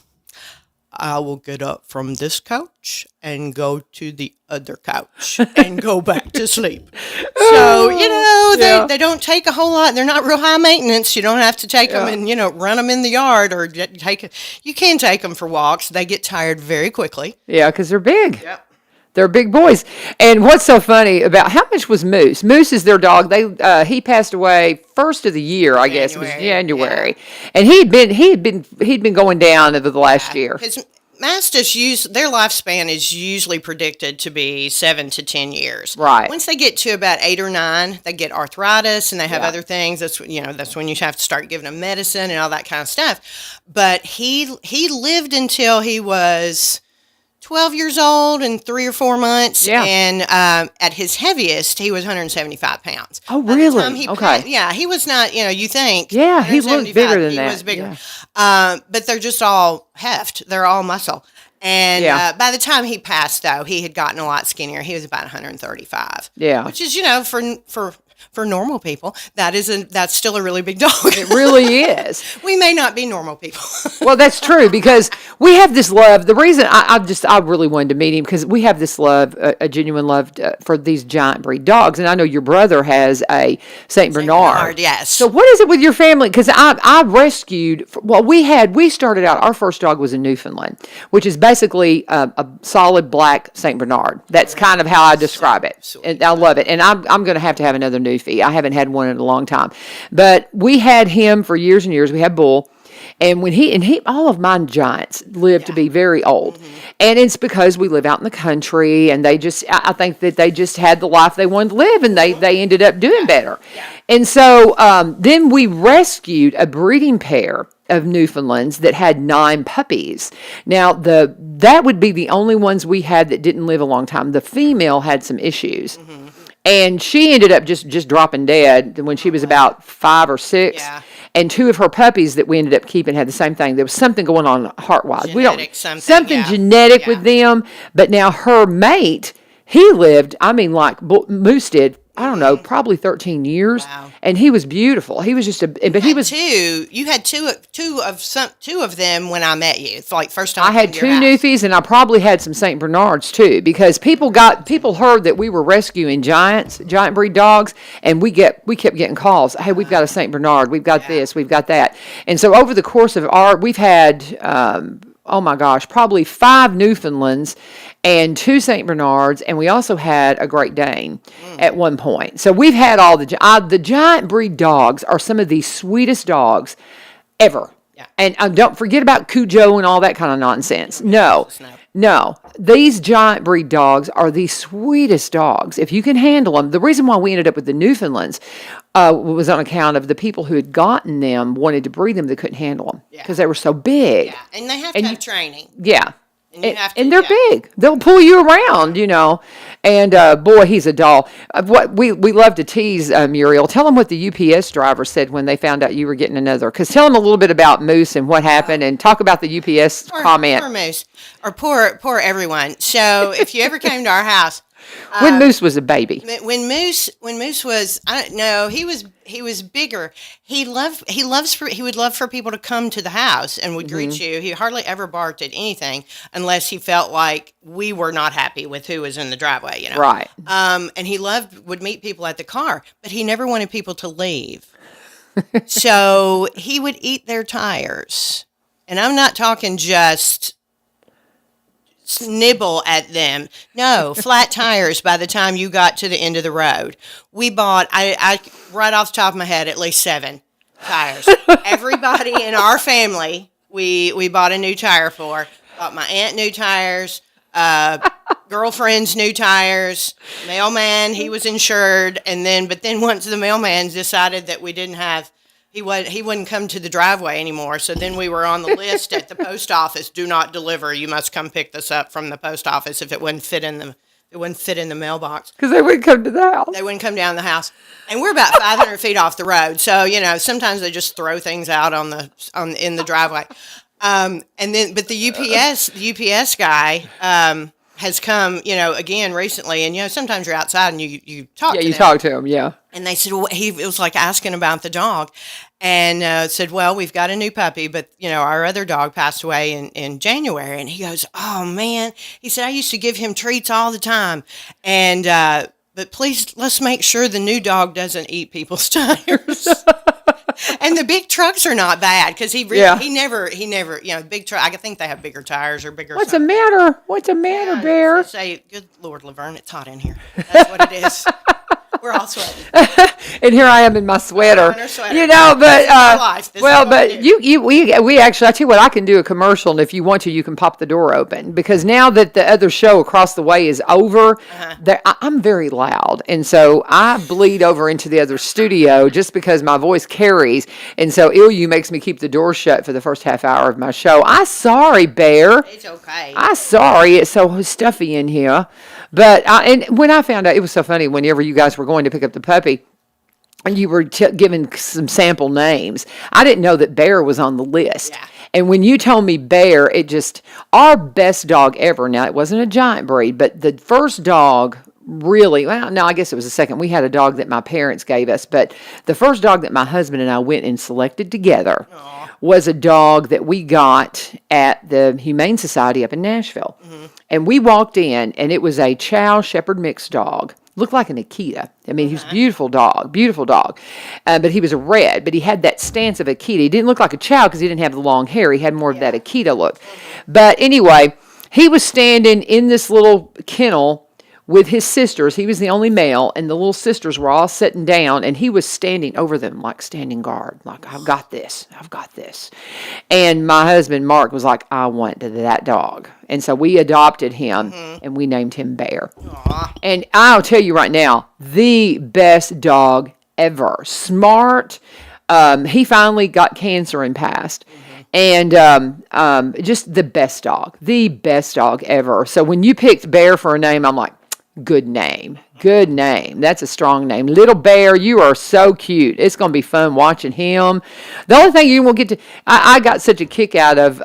I will get up from this couch and go to the other couch and go back to sleep. So, they don't take a whole lot. They're not real high maintenance. You don't have to take them and, run them in the yard or you can take them for walks. They get tired very quickly. Yeah, because they're big. Yep. They're big boys. And what's so funny about how much was Moose? Moose is their dog. He passed away first of the year, I guess. It was January. Yeah. And he'd been going down over the last year. His Mastiffs their lifespan is usually predicted to be 7 to 10 years. Right. Once they get to about 8 or 9, they get arthritis and they have other things. That's when you have to start giving them medicine and all that kind of stuff. But he lived until he was 12 years old and 3 or 4 months. Yeah. And at his heaviest, he was 175 pounds. Oh, By the really? time he Okay. he was not, you think. Yeah, he looked bigger than he that. was bigger. Yeah. But they're just all heft. They're all muscle. And by the time he passed, though, he had gotten a lot skinnier. He was about 135. Yeah. Which is, for normal people, that's still a really big dog. It really is. We may not be normal people. Well, that's true because we have this love. The reason I really wanted to meet him because we have this love, a genuine love for these giant breed dogs. And I know your brother has a Saint Bernard. Yes. So what is it with your family? Because I rescued. Well, we started out. Our first dog was a Newfoundland, which is basically a solid black Saint Bernard. That's kind of how I describe it, and I love it. And I'm going to have a Newfie. I haven't had one in a long time, but we had him for years and years. We had Bull. And all of mine giants live to be very old. Mm-hmm. And it's because we live out in the country and I think that they just had the life they wanted to live and they ended up doing better. Yeah. And so then we rescued a breeding pair of Newfoundlands that had 9 puppies. Now that would be the only ones we had that didn't live a long time. The female had some issues. Mm-hmm. And she ended up just dropping dead when she was about 5 or 6. Yeah. And 2 of her puppies that we ended up keeping had the same thing. There was something going on heart-wise. Something genetic with them. But now her mate, he lived, like Moose did, I don't know, probably 13 years. Wow. And he was beautiful. He was just you had two of them when I met you. It's like first time I had 2 Newfies and I probably had some Saint Bernards too because people heard that we were rescuing giant breed dogs and we kept getting calls. Hey, we've got a Saint Bernard. We've got this, we've got that. And so over the course of we've had oh my gosh, probably 5 Newfoundlands and 2 Saint Bernards, and we also had a Great Dane at one point. So we've had all the giant breed dogs are some of the sweetest dogs ever. Yeah. And don't forget about Cujo and all that kind of nonsense. No. No, these giant breed dogs are the sweetest dogs. If you can handle them, the reason why we ended up with the Newfoundlands was on account of the people who had gotten them wanted to breed them. They couldn't handle them because they were so big. Yeah, and they have to have training. Yeah. And you have to, And they're big. They'll pull you around, And boy, he's a doll. What we love to tease Muriel. Tell them what the UPS driver said when they found out you were getting another. Because tell them a little bit about Moose and what happened, and talk about the UPS comment. Poor Moose, or poor everyone. So if you ever came to our house. When Moose was a baby. When Moose was, I don't know, he was bigger. He would love for people to come to the house and would greet you. He hardly ever barked at anything unless he felt like we were not happy with who was in the driveway, Right. And he would meet people at the car, but he never wanted people to leave. So he would eat their tires. And I'm not talking just nibble at them. No, flat tires by the time you got to the end of the road. We bought, I right off the top of my head, at least 7 tires. Everybody in our family, we bought a new tire for. Bought my aunt new tires, girlfriend's new tires, mailman, he was insured, but then once the mailman decided that we didn't have, he wouldn't come to the driveway anymore. So then we were on the list at the post office. Do not deliver. You must come pick this up from the post office if it wouldn't fit in the mailbox. Because they wouldn't come to the house. They wouldn't come down the house. And we're about 500 feet off the road. So, sometimes they just throw things out in the driveway. But the UPS guy, has come, again recently, and sometimes you're outside and you talk to them. Yeah, you talk to him, yeah. And they said, well, it was like asking about the dog, and said, well, we've got a new puppy, but our other dog passed away in January. And he goes, oh man, he said, I used to give him treats all the time, and but please let's make sure the new dog doesn't eat people's tires. And the big trucks are not bad because he never, big truck. I think they have bigger tires or bigger. What's the matter? What's the matter, Bear? Say, good Lord, Laverne, it's hot in here. That's what it is. We're all sweating. And here I am in my sweater. We actually, I tell you what, I can do a commercial, and if you want to, you can pop the door open, because now that the other show across the way is over, I'm very loud, and so I bleed over into the other studio just because my voice carries, and so Ilyu makes me keep the door shut for the first half hour of my show. I'm sorry, Bear. It's okay. I'm sorry, it's so stuffy in here. But and when I found out, it was so funny. Whenever you guys were going to pick up the puppy, and you were given some sample names, I didn't know that Bear was on the list. Yeah. And when you told me Bear, our best dog ever. Now, it wasn't a giant breed, but the first dog really, well, no, I guess it was the second. We had a dog that my parents gave us, but the first dog that my husband and I went and selected together was a dog that we got at the Humane Society up in Nashville. Mm-hmm. And we walked in, and it was a Chow Shepherd mixed dog. Looked like an Akita. I mean, he was a beautiful dog. But he was a red, but he had that stance of Akita. He didn't look like a Chow because he didn't have the long hair. He had more of that Akita look. But anyway, he was standing in this little kennel with his sisters. He was the only male, and the little sisters were all sitting down, and he was standing over them like standing guard, like, I've got this. And my husband, Mark, was like, I want that dog. And so we adopted him, and we named him Bear. Aww. And I'll tell you right now, the best dog ever. Smart. He finally got cancer and passed. And just the best dog ever. So when you picked Bear for a name, I'm like, good name. That's a strong name. Little Bear, you are so cute. It's going to be fun watching him. The only thing you won't get to, I got such a kick out of,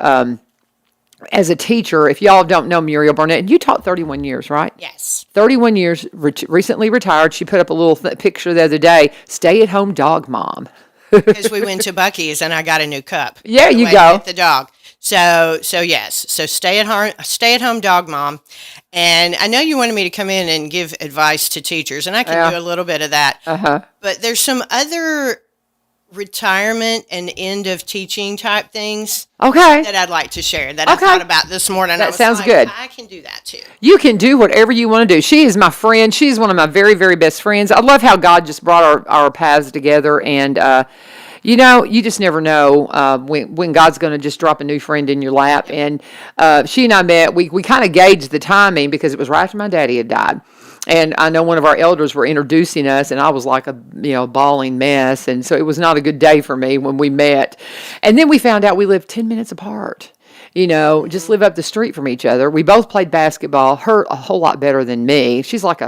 as a teacher, if y'all don't know Muriel Barnett, you taught 31 years, right? Yes. 31 years, recently retired. She put up a little picture the other day, stay-at-home dog mom. Because we went to Buc-ee's and I got a new cup. Yeah, you go. With the dog. So yes. So stay at home dog mom. And I know you wanted me to come in and give advice to teachers, and I can do a little bit of that. But there's some other retirement and end of teaching type things that I'd like to share that I thought about this morning. That sounds good. I can do that too. You can do whatever you want to do. She is my friend. She's one of my very, very best friends. I love how God just brought our paths together, and You know, you just never know when God's going to just drop a new friend in your lap. And she and I met. We kind of gauged the timing because it was right after my daddy had died. And I know one of our elders were introducing us, and I was like a bawling mess, and so it was not a good day for me when we met. And then we found out we lived 10 minutes apart. Just live up the street from each other. We both played basketball. Her a whole lot better than me. She's like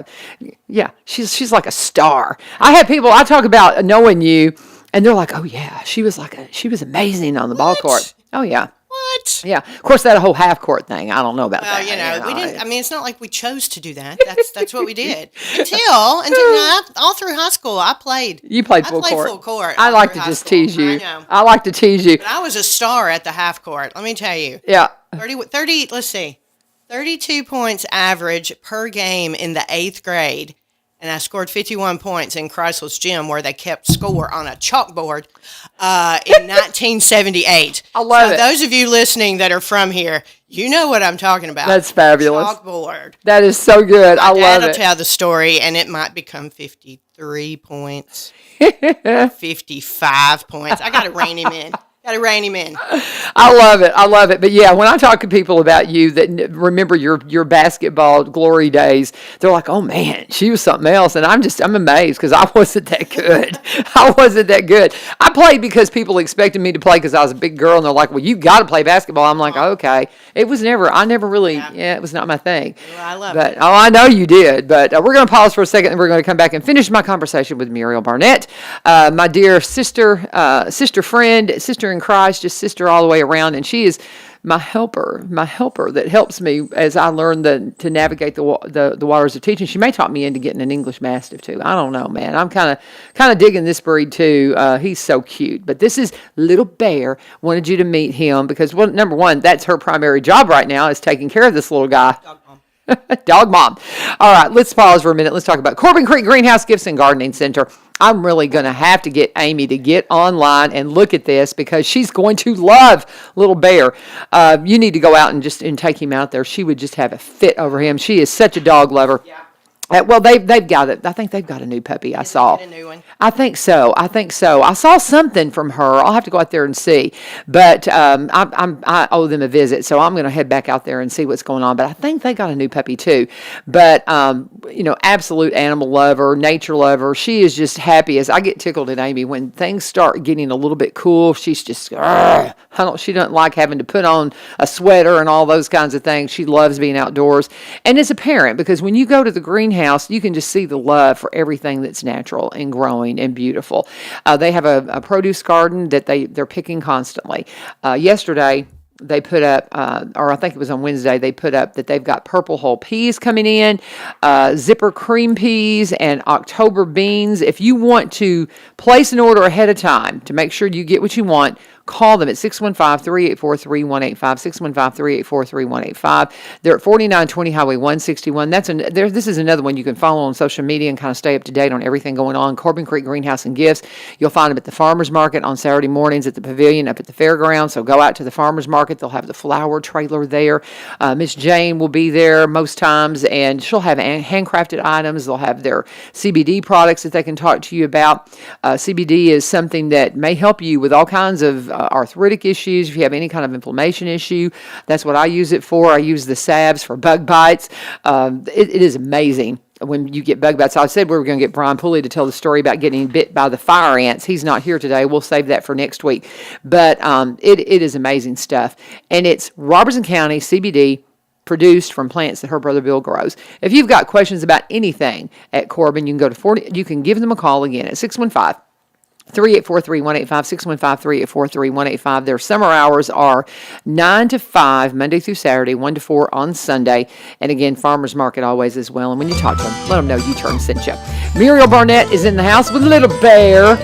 she's like a star. I talk about knowing you, and they're like, oh yeah, she was amazing on the ball court. Oh yeah. What? Yeah, of course that whole half court thing. I don't know about Well, that. we didn't. I mean, it's not like we chose to do that. That's what we did until all through high school. I played. You played full played court. full court. I all like through to high just school. tease you. I know. I like to tease you. But I was a star at the half court. Let me tell you. Yeah. 30. Let's see, 32 points average per game in the 8th grade. And I scored 51 points in Chrysler's gym where they kept score on a chalkboard in 1978. I love it. Those of you listening that are from here, you know what I'm talking about. That's fabulous. Chalkboard. That is so good. I love Dad'll it. tell the story, and it might become 53 points, 55 points. I got to rein him in. I love it. But yeah, when I talk to people about you that remember your basketball glory days, they're like, "Oh man, she was something else." And I'm amazed because I wasn't that good. I played because people expected me to play because I was a big girl, and they're like, "Well, you got to play basketball." I'm like, "Okay." I never really, it was not my thing. Well, I love but it. I know you did. But we're going to pause for a second, and we're going to come back and finish my conversation with Muriel Barnett, my dear sister friend, sister in Christ, just sister all the way around, and she is my helper that helps me as I learn to navigate the waters of teaching. She may talk me into getting an English Mastiff too. I don't know, man. I'm kind of digging this breed too. He's so cute. But this is Little Bear. Wanted you to meet him because number one, that's her primary job right now is taking care of this little guy. Dog mom. All right, let's pause for a minute. Let's talk about Corbin Creek Greenhouse Gifts and Gardening Center. I'm really going to have to get Amy to get online and look at this because she's going to love Little Bear. You need to go out and take him out there. She would just have a fit over him. She is such a dog lover. Yeah. Well, they've got it. I think they've got a new puppy. I saw. Get a new one. I think so. I saw something from her. I'll have to go out there and see. But I owe them a visit, so I'm going to head back out there and see what's going on. But I think they got a new puppy too. But absolute animal lover, nature lover. She is just happy as I get tickled at Amy when things start getting a little bit cool. She's just she doesn't like having to put on a sweater and all those kinds of things. She loves being outdoors, and as a parent, because when you go to the greenhouse, you can just see the love for everything that's natural and growing and beautiful. They have a produce garden that they're picking constantly. Yesterday, they put up, or I think it was on Wednesday, they put up that they've got purple whole peas coming in, zipper cream peas, and October beans. If you want to place an order ahead of time to make sure you get what you want, call them at 615-384-3185, 615-384-3185. They're at 4920 Highway 161. This is another one you can follow on social media and kind of stay up to date on everything going on. Corbin Creek Greenhouse and Gifts. You'll find them at the farmers market on Saturday mornings at the pavilion up at the fairgrounds. So go out to the farmers market. They'll have the flower trailer there. Miss Jane will be there most times, and she'll have handcrafted items. They'll have their CBD products that they can talk to you about. CBD is something that may help you with all kinds of arthritic issues. If you have any kind of inflammation issue, that's what I use it for. I use the salves for bug bites. It is amazing when you get bug bites. I said we were going to get Brian Pulley to tell the story about getting bit by the fire ants. He's not here today. We'll save that for next week. But it is amazing stuff. And it's Robertson County CBD produced from plants that her brother Bill grows. If you've got questions about anything at Corbin, you can go to you can give them a call again at 615 384-3185, 615-384-3185. Their summer hours are 9 to 5, Monday through Saturday, 1 to 4 on Sunday. And again, farmers market always as well. And when you talk to them, let them know U-Turn sent you. Muriel Barnett is in the house with Little Bear.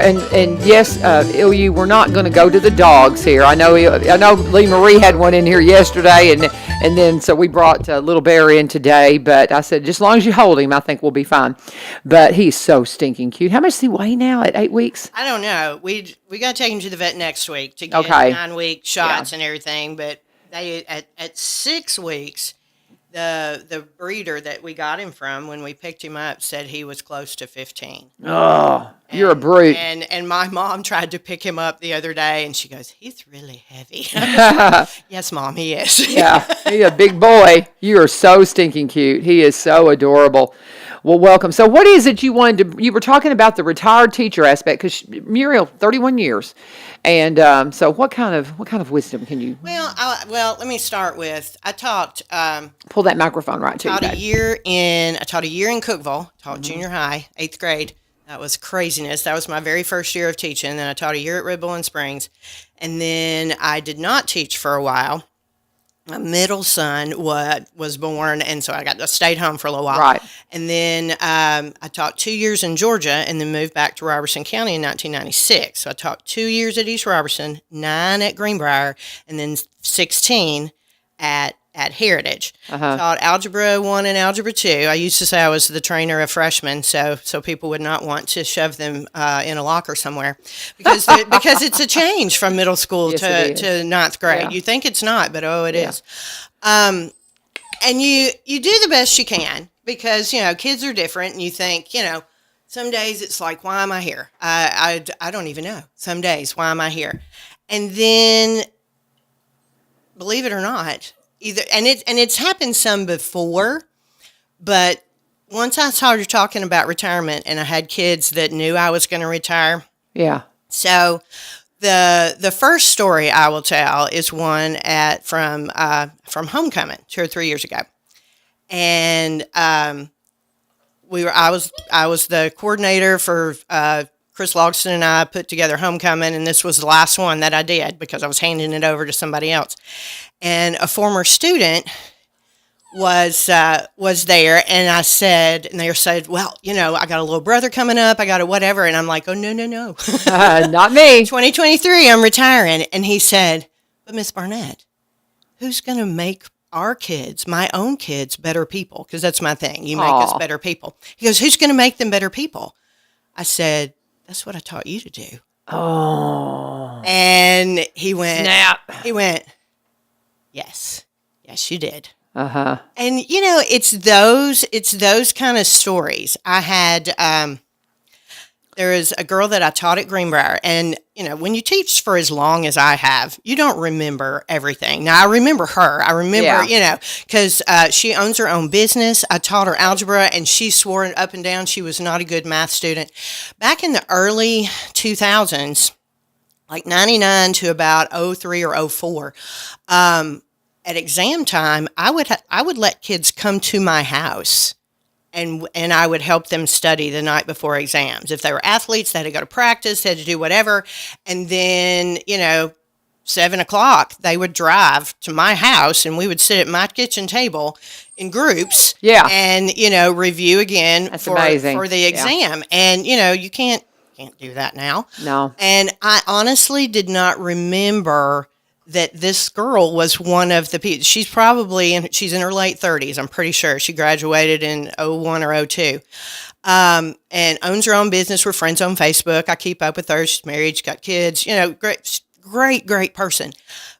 And yes, Ilyu, we're not going to go to the dogs here. I know Lee Marie had one in here yesterday, and then so we brought Little Bear in today. But I said, just as long as you hold him, I think we'll be fine. But he's so stinking cute. How much does he weigh now at 8 weeks? I don't know. We got to take him to the vet next week to get 9-week shots and everything. But they at 6 weeks, the breeder that we got him from when we picked him up said he was close to 15. Oh, you're a brute. And my mom tried to pick him up the other day, and she goes, "He's really heavy." Yes, Mom, he is. Yeah, he's a big boy. You are so stinking cute. He is so adorable. Well, welcome. So what is it you wanted to, you were talking about the retired teacher aspect, because Muriel, 31 years. And so what kind of wisdom can you Well, let me start with, I taught pull that microphone right to you, I babe. taught a year in Cookeville, taught junior high, 8th grade. That was craziness. That was my very first year of teaching. Then I taught a year at Red Bull and Springs. And then I did not teach for a while. My middle son was born, and so I stayed home for a little while. Right. And then I taught 2 years in Georgia, and then moved back to Robertson County in 1996. So I taught 2 years at East Robertson, 9 at Greenbrier, and then 16 at Heritage. Taught Algebra 1 and Algebra 2. I used to say I was the trainer of freshmen, so people would not want to shove them in a locker somewhere, because because it's a change from middle school Yes, to ninth grade. Yeah. You think it's not, but it is. And you do the best you can, because kids are different, and you think some days it's like, why am I here? I don't even know. Some days, why am I here? And then, believe it or not, it's happened some before, but once I started talking about retirement, and I had kids that knew I was going to retire. Yeah. So the first story I will tell is one from homecoming 2 or 3 years ago, and I was the coordinator for Chris Logston, and I put together homecoming, and this was the last one that I did because I was handing it over to somebody else. And a former student was there, and they said, well, I got a little brother coming up, I got a whatever, and I'm like, oh, no, Not me. 2023, I'm retiring. And he said, but Miss Barnett, who's going to make our kids, my own kids, better people? Because that's my thing. You make us better people. He goes, who's going to make them better people? I said, that's what I taught you to do. Oh. And he went, Snap. He went, yes, you did. Uh-huh. And it's those kind of stories. I had there is a girl that I taught at Greenbrier, and when you teach for as long as I have, you don't remember everything. Now I remember her. I remember because she owns her own business. I taught her algebra, and she swore up and down she was not a good math student. Back in the early 2000s, like 99 to about 03 or 04. At exam time, I would let kids come to my house, and I would help them study the night before exams. If they were athletes, they had to go to practice, they had to do whatever. And then, 7 o'clock, they would drive to my house, and we would sit at my kitchen table in groups. Yeah. And, review again That's for amazing. the exam. Yeah. And, you can't do that now. No. And I honestly did not remember that this girl was one of the people. She's in her late 30s, I'm pretty sure. She graduated in 01 or 02. And owns her own business. We're friends on Facebook. I keep up with her. She's married. She's got kids. Great person.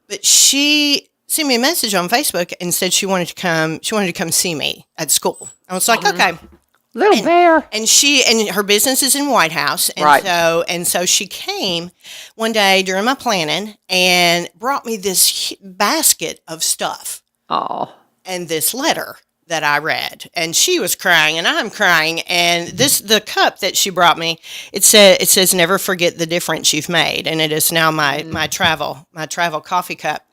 But she sent me a message on Facebook and said she wanted to come see me at school. I was like, okay. Little bear. And her business is in White House. And right. so she came one day during my planning and brought me this basket of stuff. Oh. And this letter that I read. And she was crying, and I'm crying. And the cup that she brought me, it says never forget the difference you've made. And it is now my travel coffee cup.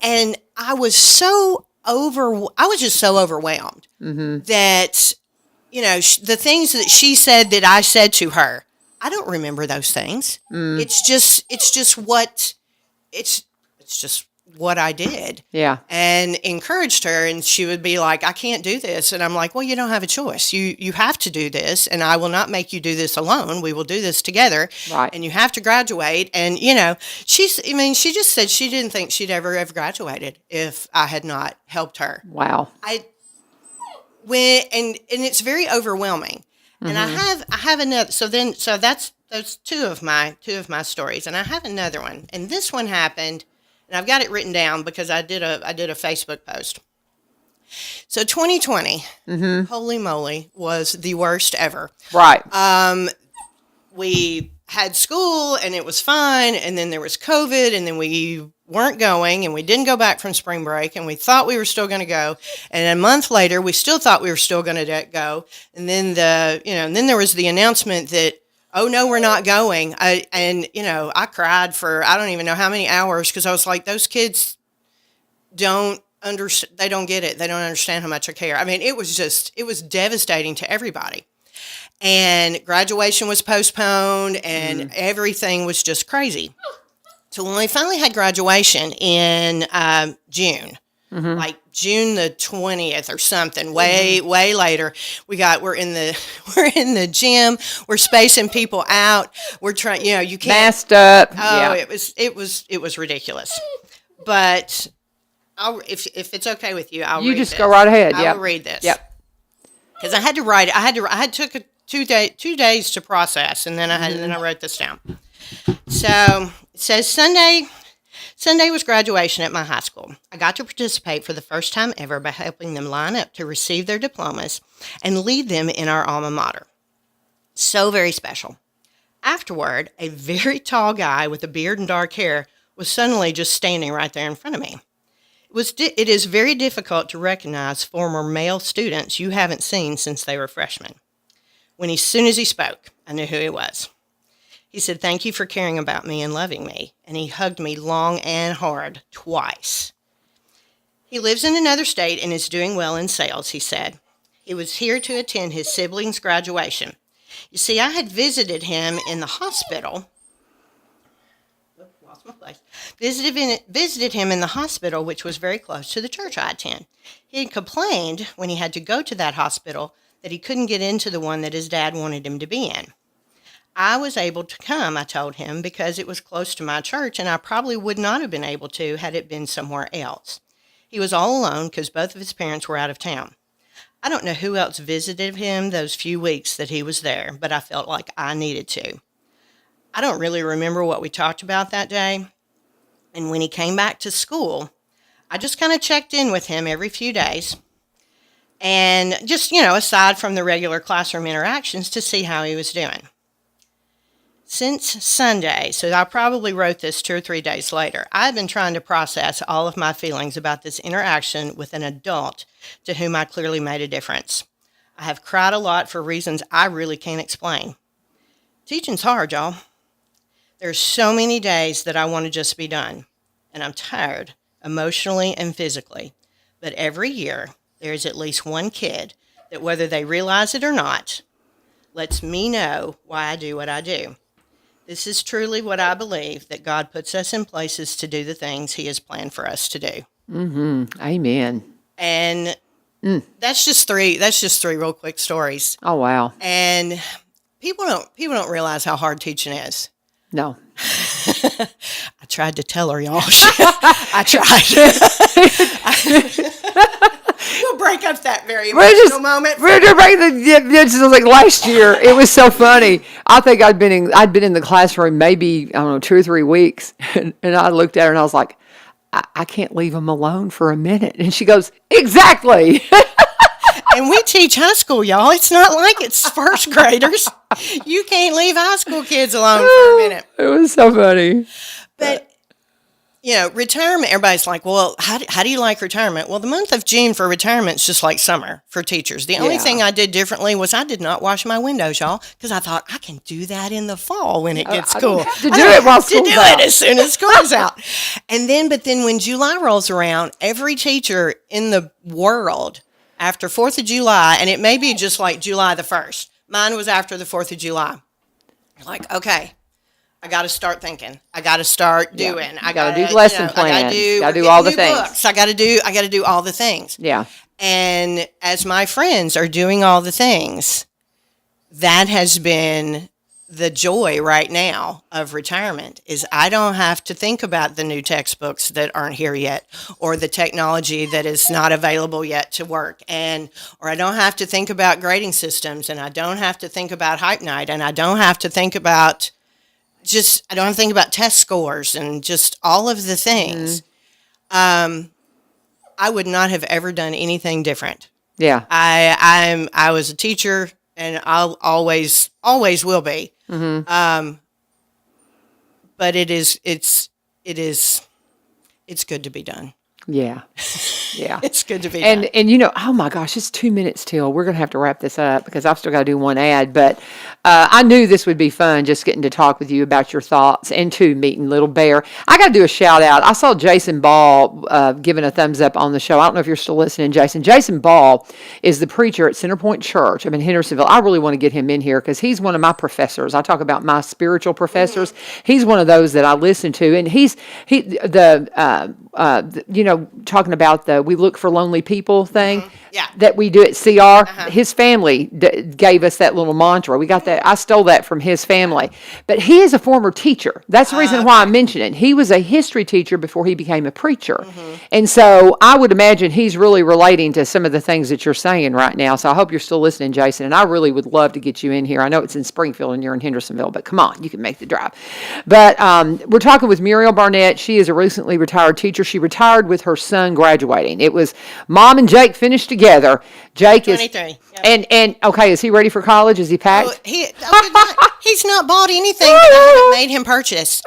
And I was just so overwhelmed that the things that she said that I said to her, I don't remember those things. It's just what I did. Yeah. And encouraged her, and she would be like, I can't do this. And I'm like, well, you don't have a choice. You have to do this, and I will not make you do this alone. We will do this together. Right. And you have to graduate. And, she just said she didn't think she'd ever graduated if I had not helped her. Wow. And it's very overwhelming. And I have another. So that's those two of my stories, and I have another one. And this one happened, and I've got it written down because I did a Facebook post. So 2020, holy moly, was the worst ever. Right. We had school and it was fine, and then there was COVID, and then we weren't going, and we didn't go back from spring break, and we thought we were still going to go, and a month later we still thought we were still going to go, and then then there was the announcement that, oh no, we're not going. I cried for I don't even know how many hours, because I was like, those kids don't understand. They don't get it. They don't understand how much I care. I mean, it was devastating to everybody. And graduation was postponed, and everything was just crazy. So when we finally had graduation in June, like June the 20th or something, way later, we're in the gym, we're spacing people out, we're trying, you can't masked up. Oh, yeah. It was ridiculous. But if it's okay with you, I'll read this. Go right ahead. I will read this. Yep. Because I had to write it. I took 2 days to process, and then I wrote this down. So it says Sunday was graduation at my high school. I got to participate for the first time ever by helping them line up to receive their diplomas and lead them in our alma mater. So very special. Afterward, a very tall guy with a beard and dark hair was suddenly just standing right there in front of me. It is very difficult to recognize former male students you haven't seen since they were freshmen. As soon as he spoke, I knew who he was. He said, "Thank you for caring about me and loving me," and he hugged me long and hard twice. He lives in another state and is doing well in sales, he said. He was here to attend his siblings' graduation. You see, I had visited him in the hospital. Lost my place. Visited him in the hospital, which was very close to the church I attend. He had complained when he had to go to that hospital that he couldn't get into the one that his dad wanted him to be in. I was able to come, I told him, because it was close to my church, and I probably would not have been able to had it been somewhere else. He was all alone because both of his parents were out of town. I don't know who else visited him those few weeks that he was there, but I felt like I needed to. I don't really remember what we talked about that day. And when he came back to school, I just kind of checked in with him every few days. And just, aside from the regular classroom interactions, to see how he was doing. Since Sunday, so I probably wrote this 2 or 3 days later, I've been trying to process all of my feelings about this interaction with an adult to whom I clearly made a difference. I have cried a lot for reasons I really can't explain. Teaching's hard, y'all. There's so many days that I want to just be done, and I'm tired, emotionally and physically. But every year, there's at least one kid that, whether they realize it or not, lets me know why I do what I do. This is truly what I believe, that God puts us in places to do the things he has planned for us to do. Amen. And that's just three real quick stories. Oh, wow. And people don't realize how hard teaching is. No. I tried to tell her, y'all. I tried. We'll break up that very emotional moment. This is like last year. It was so funny. I think I'd been in the classroom maybe, I don't know, 2 or 3 weeks, and I looked at her and I was like, I can't leave them alone for a minute. And she goes, exactly. And we teach high school, y'all. It's not like it's first graders. You can't leave high school kids alone for a minute. It was so funny. But, retirement, everybody's like, well, how do you like retirement? Well, the month of June for retirement is just like summer for teachers. The only thing I did differently was I did not wash my windows, y'all, because I thought I can do that in the fall when it gets cool. To do it while school's out. To do it as soon as school's out. But then when July rolls around, every teacher in the world after 4th of July, and it may be just like July the 1st. Mine was after the 4th of July. Like, okay, I got to start thinking. I got to start doing. I got to do lesson plans. Got to do all the things. Books. I got to do all the things. Yeah. And as my friends are doing all the things, that has been the joy right now of retirement, is I don't have to think about the new textbooks that aren't here yet, or the technology that is not available yet to work, or I don't have to think about grading systems, and I don't have to think about hype night, and I don't have to think about test scores and just all of the things. I I would not have ever done anything different. Yeah. I was a teacher, and I'll always will be. Mm-hmm. But it's good to be done. Yeah. Yeah. It's good to be done. And you know, oh my gosh, it's 2 minutes till. We're going to have to wrap this up because I've still got to do one ad. But I knew this would be fun, just getting to talk with you about your thoughts and meeting Little Bear. I got to do a shout out. I saw Jason Ball giving a thumbs up on the show. I don't know if you're still listening, Jason. Jason Ball is the preacher at Centerpoint Church. I'm in Hendersonville. I really want to get him in here because he's one of my professors. I talk about my spiritual professors. He's one of those that I listen to, and talking about the We Look for Lonely People thing that we do at CR. His family gave us that little mantra. We got that. I stole that from his family. But he is a former teacher. That's the reason why I mention it. He was a history teacher before he became a preacher. And so I would imagine he's really relating to some of the things that you're saying right now. So I hope you're still listening, Jason. And I really would love to get you in here. I know it's in Springfield and you're in Hendersonville, but come on, you can make the drive. But we're talking with Muriel Barnett. She is a recently retired teacher. She retired with her son graduating. It was Mom and Jake finished together. Jake 23. Yep. And okay, is he ready for college? Is he packed? Oh, he's not bought anything that I haven't made him purchase.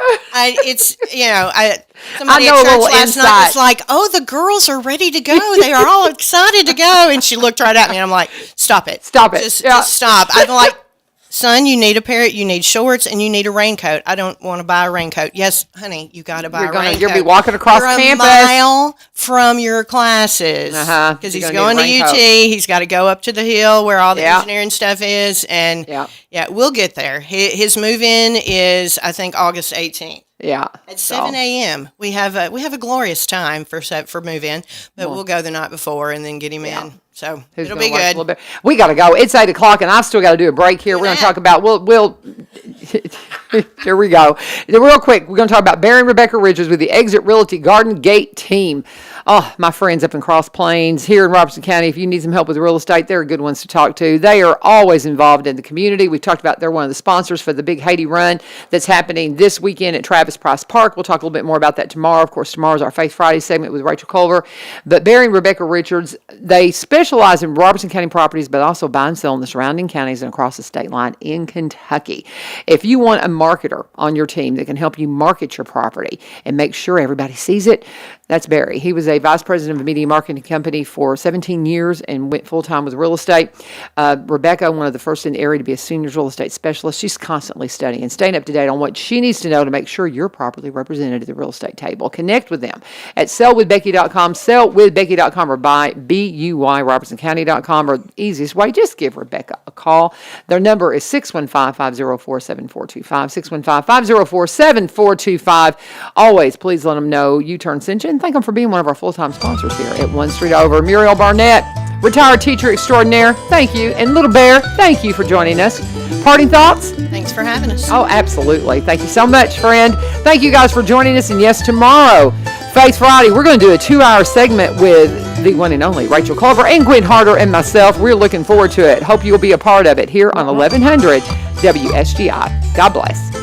Somebody I know at a little church last insight. night was like, "Oh, the girls are ready to go. They are all excited to go." And she looked right at me, and I'm like, "Stop it! Just stop!" I'm like, "Son, you need shorts and you need a raincoat. I don't want to buy a raincoat." "Yes, honey, you got to buy a raincoat. You'll be walking across You're campus. a mile from your classes because he's going to UT. He's got to go up to the hill where all the engineering stuff is, and we'll get there. His move-in is, I think, August 18th. Yeah. At 7 a.m. We have a glorious time for move-in, but we'll go the night before and then get him in. So it'll be good. We got to go. It's 8 o'clock, and I've still got to do a break here. We're going to talk about, here we go. Real quick, we're going to talk about Barry and Rebecca Richards with the Exit Realty Garden Gate team. Oh, my friends up in Cross Plains, here in Robertson County, if you need some help with real estate, they're good ones to talk to. They are always involved in the community. We've talked about they're one of the sponsors for the big Haiti Run that's happening this weekend at Travis Price Park. We'll talk a little bit more about that tomorrow. Of course, tomorrow's our Faith Friday segment with Rachel Culver. But Barry and Rebecca Richards, they specialize in Robertson County properties, but also buy and sell in the surrounding counties and across the state line in Kentucky. If you want a marketer on your team that can help you market your property and make sure everybody sees it, that's Barry. He was a vice president of a media marketing company for 17 years and went full-time with real estate. Rebecca, one of the first in the area to be a senior real estate specialist. She's constantly studying and staying up to date on what she needs to know to make sure you're properly represented at the real estate table. Connect with them at sellwithbecky.com, sellwithbecky.com, or by BUYRobertsonCounty.com, or the easiest way, just give Rebecca a call. Their number is 615-504-7425, 615-504-7425. Always, please let them know you turned Cincha, and thank them for being one of our full-time sponsors here at One Street Over. Muriel Barnett, retired teacher extraordinaire, thank you. And Little Bear, thank you for joining us. Parting thoughts? Thanks for having us. Oh, absolutely. Thank you so much, friend. Thank you guys for joining us. And yes, tomorrow, Faith Friday, we're going to do a 2-hour segment with the one and only Rachel Culver and Gwen Harder and myself. We're looking forward to it. Hope you'll be a part of it here on 1100 WSGI. God bless.